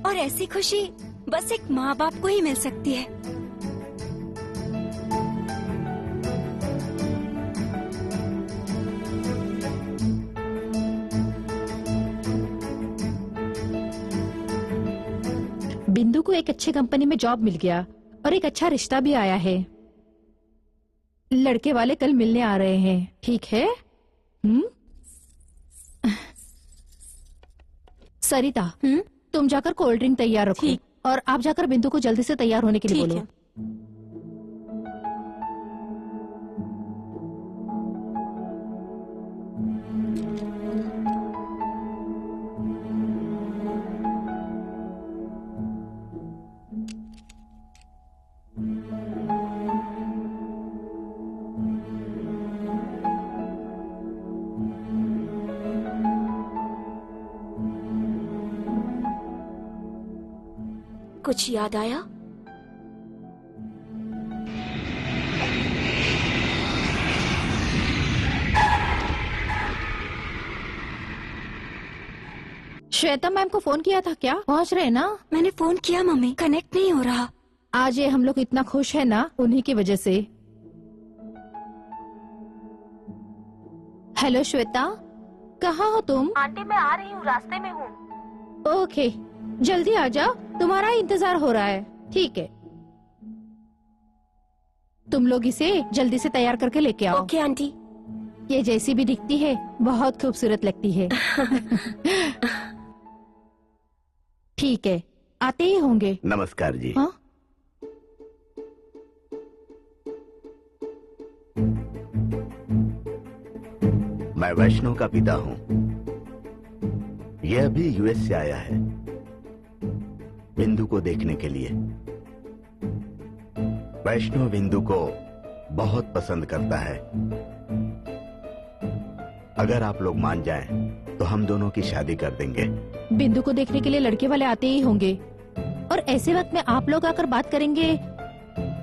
और ऐसी खुशी बस एक माँ बाप को ही मिल सकती है। बिंदु को एक अच्छी कंपनी में जॉब मिल गया और एक अच्छा रिश्ता भी आया है। लड़के वाले कल मिलने आ रहे हैं, ठीक है? सरिता, तुम जाकर कोल्ड ड्रिंक तैयार रखो और आप जाकर बिंदु को जल्दी से तैयार होने के लिए बोलो। कुछ याद आया? श्वेता मैम को फोन किया था क्या? पहुंच रहे ना? मैंने फोन किया मम्मी, कनेक्ट नहीं हो रहा। आज ये हम लोग इतना खुश है ना, उन्हीं की वजह से। हेलो श्वेता, कहाँ हो तुम? आंटी मैं आ रही हूँ, रास्ते में हूँ। ओके, जल्दी आ जाओ, तुम्हारा इंतजार हो रहा है। ठीक है, तुम लोग इसे जल्दी से तैयार करके लेके आओ। Okay aunty. ये जैसी भी दिखती है बहुत खूबसूरत लगती है। ठीक है, आते ही होंगे। नमस्कार जी। हाँ? मैं वैष्णव का पिता हूँ। यह भी यूएस से आया है बिंदु को देखने के लिए। वैष्णव बिंदु को बहुत पसंद करता है। अगर आप लोग मान जाएं, तो हम दोनों की शादी कर देंगे। बिंदु को देखने के लिए लड़के वाले आते ही होंगे, और ऐसे वक्त में आप लोग आकर बात करेंगे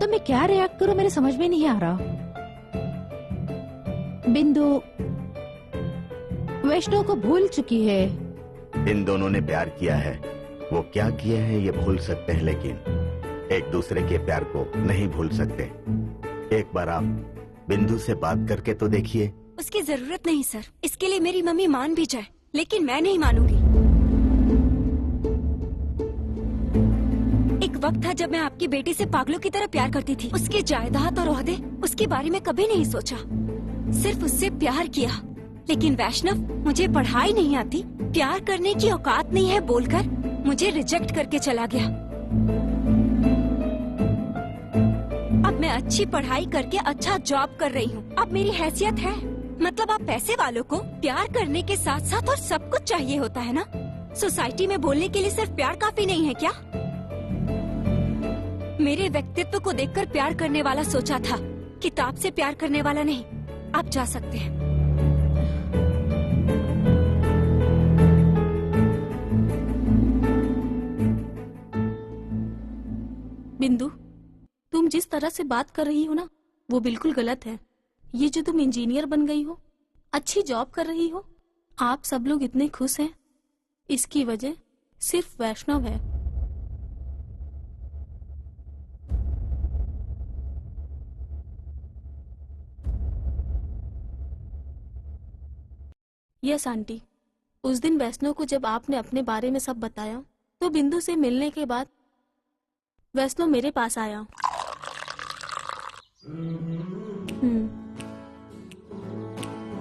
तो मैं क्या रिएक्ट करूं, मेरे समझ में नहीं आ रहा। बिंदु वैष्णव को भूल चुकी है। इन दोनों ने प्यार किया है, वो क्या किए हैं ये भूल सकते हैं, लेकिन एक दूसरे के प्यार को नहीं भूल सकते। एक बार आप बिंदु से बात करके तो देखिए। उसकी जरूरत नहीं सर, इसके लिए मेरी मम्मी मान भी जाए, लेकिन मैं नहीं मानूंगी। एक वक्त था जब मैं आपकी बेटी से पागलों की तरह प्यार करती थी। उसके जायदाद और ओहदे, उसके बारे में कभी नहीं सोचा, सिर्फ उससे प्यार किया। लेकिन वैष्णव मुझे पढ़ाई नहीं आती, प्यार करने की औकात नहीं है बोलकर मुझे रिजेक्ट करके चला गया। अब मैं अच्छी पढ़ाई करके अच्छा जॉब कर रही हूँ। अब मेरी हैसियत है। मतलब आप पैसे वालों को प्यार करने के साथ साथ और सब कुछ चाहिए होता है ना? सोसाइटी में बोलने के लिए सिर्फ प्यार काफी नहीं है क्या? मेरे व्यक्तित्व को देखकर प्यार करने वाला सोचा था, किताब से प्यार करने वाला नहीं। आप जा सकते हैं। बिंदु, तुम जिस तरह से बात कर रही हो ना, वो बिल्कुल गलत है। ये जो तुम इंजीनियर बन गई हो, अच्छी जॉब कर रही हो, आप सब लोग इतने खुश हैं, इसकी वजह सिर्फ वैष्णव है। यस आंटी, उस दिन वैष्णव को जब आपने अपने बारे में सब बताया, तो बिंदु से मिलने के बाद वैष्णव मेरे पास आया।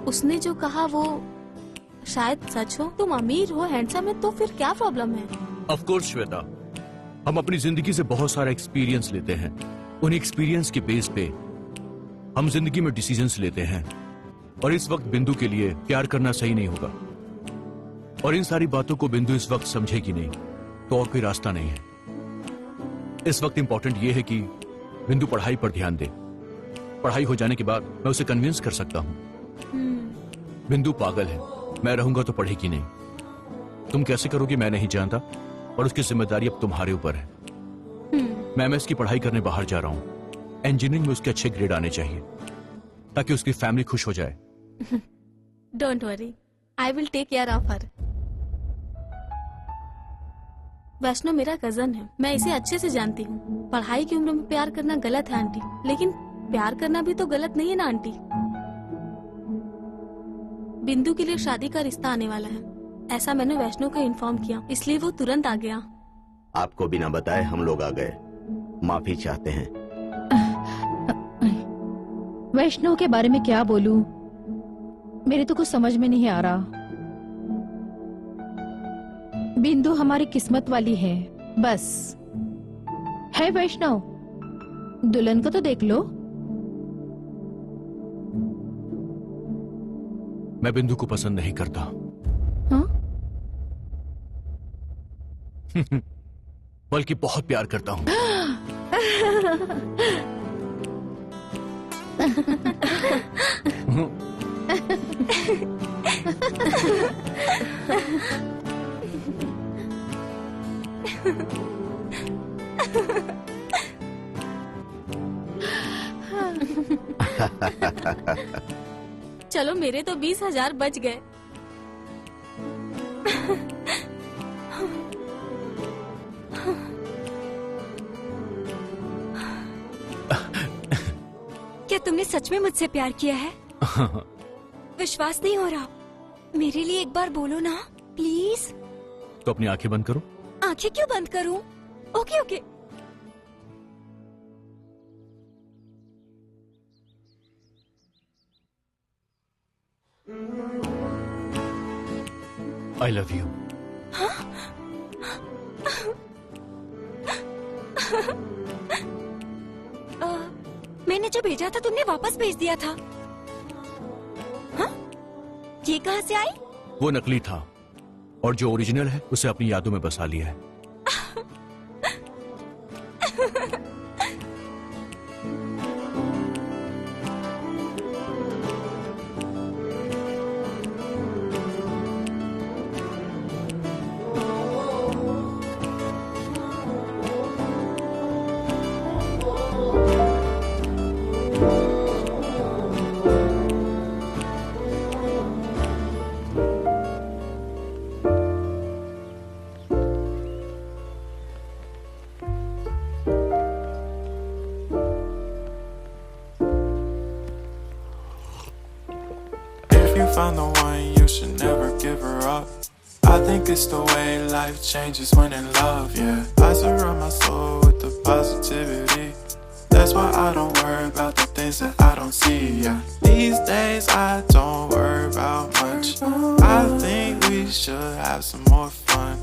उसने जो कहा वो शायद सच हो। तुम अमीर हो, हैंडसम है, तो फिर क्या प्रॉब्लम है? ऑफ कोर्स श्वेता, हम अपनी जिंदगी से बहुत सारा एक्सपीरियंस लेते हैं। उन एक्सपीरियंस के बेस पे हम जिंदगी में डिसीजंस लेते हैं, और इस वक्त बिंदु के लिए प्यार करना सही नहीं होगा। और इन सारी बातों को बिंदु इस वक्त समझेगी नहीं, तो और कोई रास्ता नहीं है। इस वक्त इंपॉर्टेंट ये है कि बिंदु पढ़ाई पर ध्यान दे। पढ़ाई हो जाने के बाद मैं उसे कन्विंस कर सकता हूँ। बिंदु पागल है, मैं रहूंगा तो पढ़ेगी नहीं। तुम कैसे करोगी मैं नहीं जानता, और उसकी जिम्मेदारी अब तुम्हारे ऊपर है। मैं एमएस की पढ़ाई करने बाहर जा रहा हूँ। इंजीनियरिंग में उसके अच्छे ग्रेड आने चाहिए, ताकि उसकी फैमिली खुश हो जाए। Don't worry, I will take care of her. Vaishnav मेरा कजन है, मैं इसे अच्छे से जानती हूँ। पढ़ाई की उम्र में प्यार करना गलत है आंटी, लेकिन प्यार करना भी तो गलत नहीं है ना आंटी? बिंदु के लिए शादी का रिश्ता आने वाला है, ऐसा मैंने वैष्णव को इन्फॉर्म किया, इसलिए वो तुरंत आ गया। आपको बिना बताए हम लोग आ गए, माफी चाहते हैं। वैष्णव के बारे में क्या बोलूं, मेरे तो कुछ समझ में नहीं आ रहा। बिंदु हमारी किस्मत वाली है, बस। है वैष्णव, दुल्हन को तो देख लो। मैं बिंदु को पसंद नहीं करता। हाँ? बल्कि बहुत प्यार करता हूँ। चलो मेरे तो 20,000 बच गए। क्या तुमने सच में मुझसे प्यार किया है? विश्वास नहीं हो रहा। मेरे लिए एक बार बोलो ना प्लीज। तो अपनी आंखें बंद करो। आंखें क्यों बंद करूं? Okay okay. I love you. मैंने जो भेजा था तुमने वापस भेज दिया था। हाँ? ये कहाँ से आई? वो नकली था और जो ओरिजिनल है उसे अपनी यादों में बसा लिया है। If you find the one, you should never give her up. I think it's the way life changes when in love, yeah. I surround my soul with the positivity. That's why I don't worry about the things that I don't see, yeah. These days I don't worry about much. I think we should have some more fun.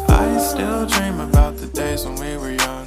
I still dream about the days when we were young.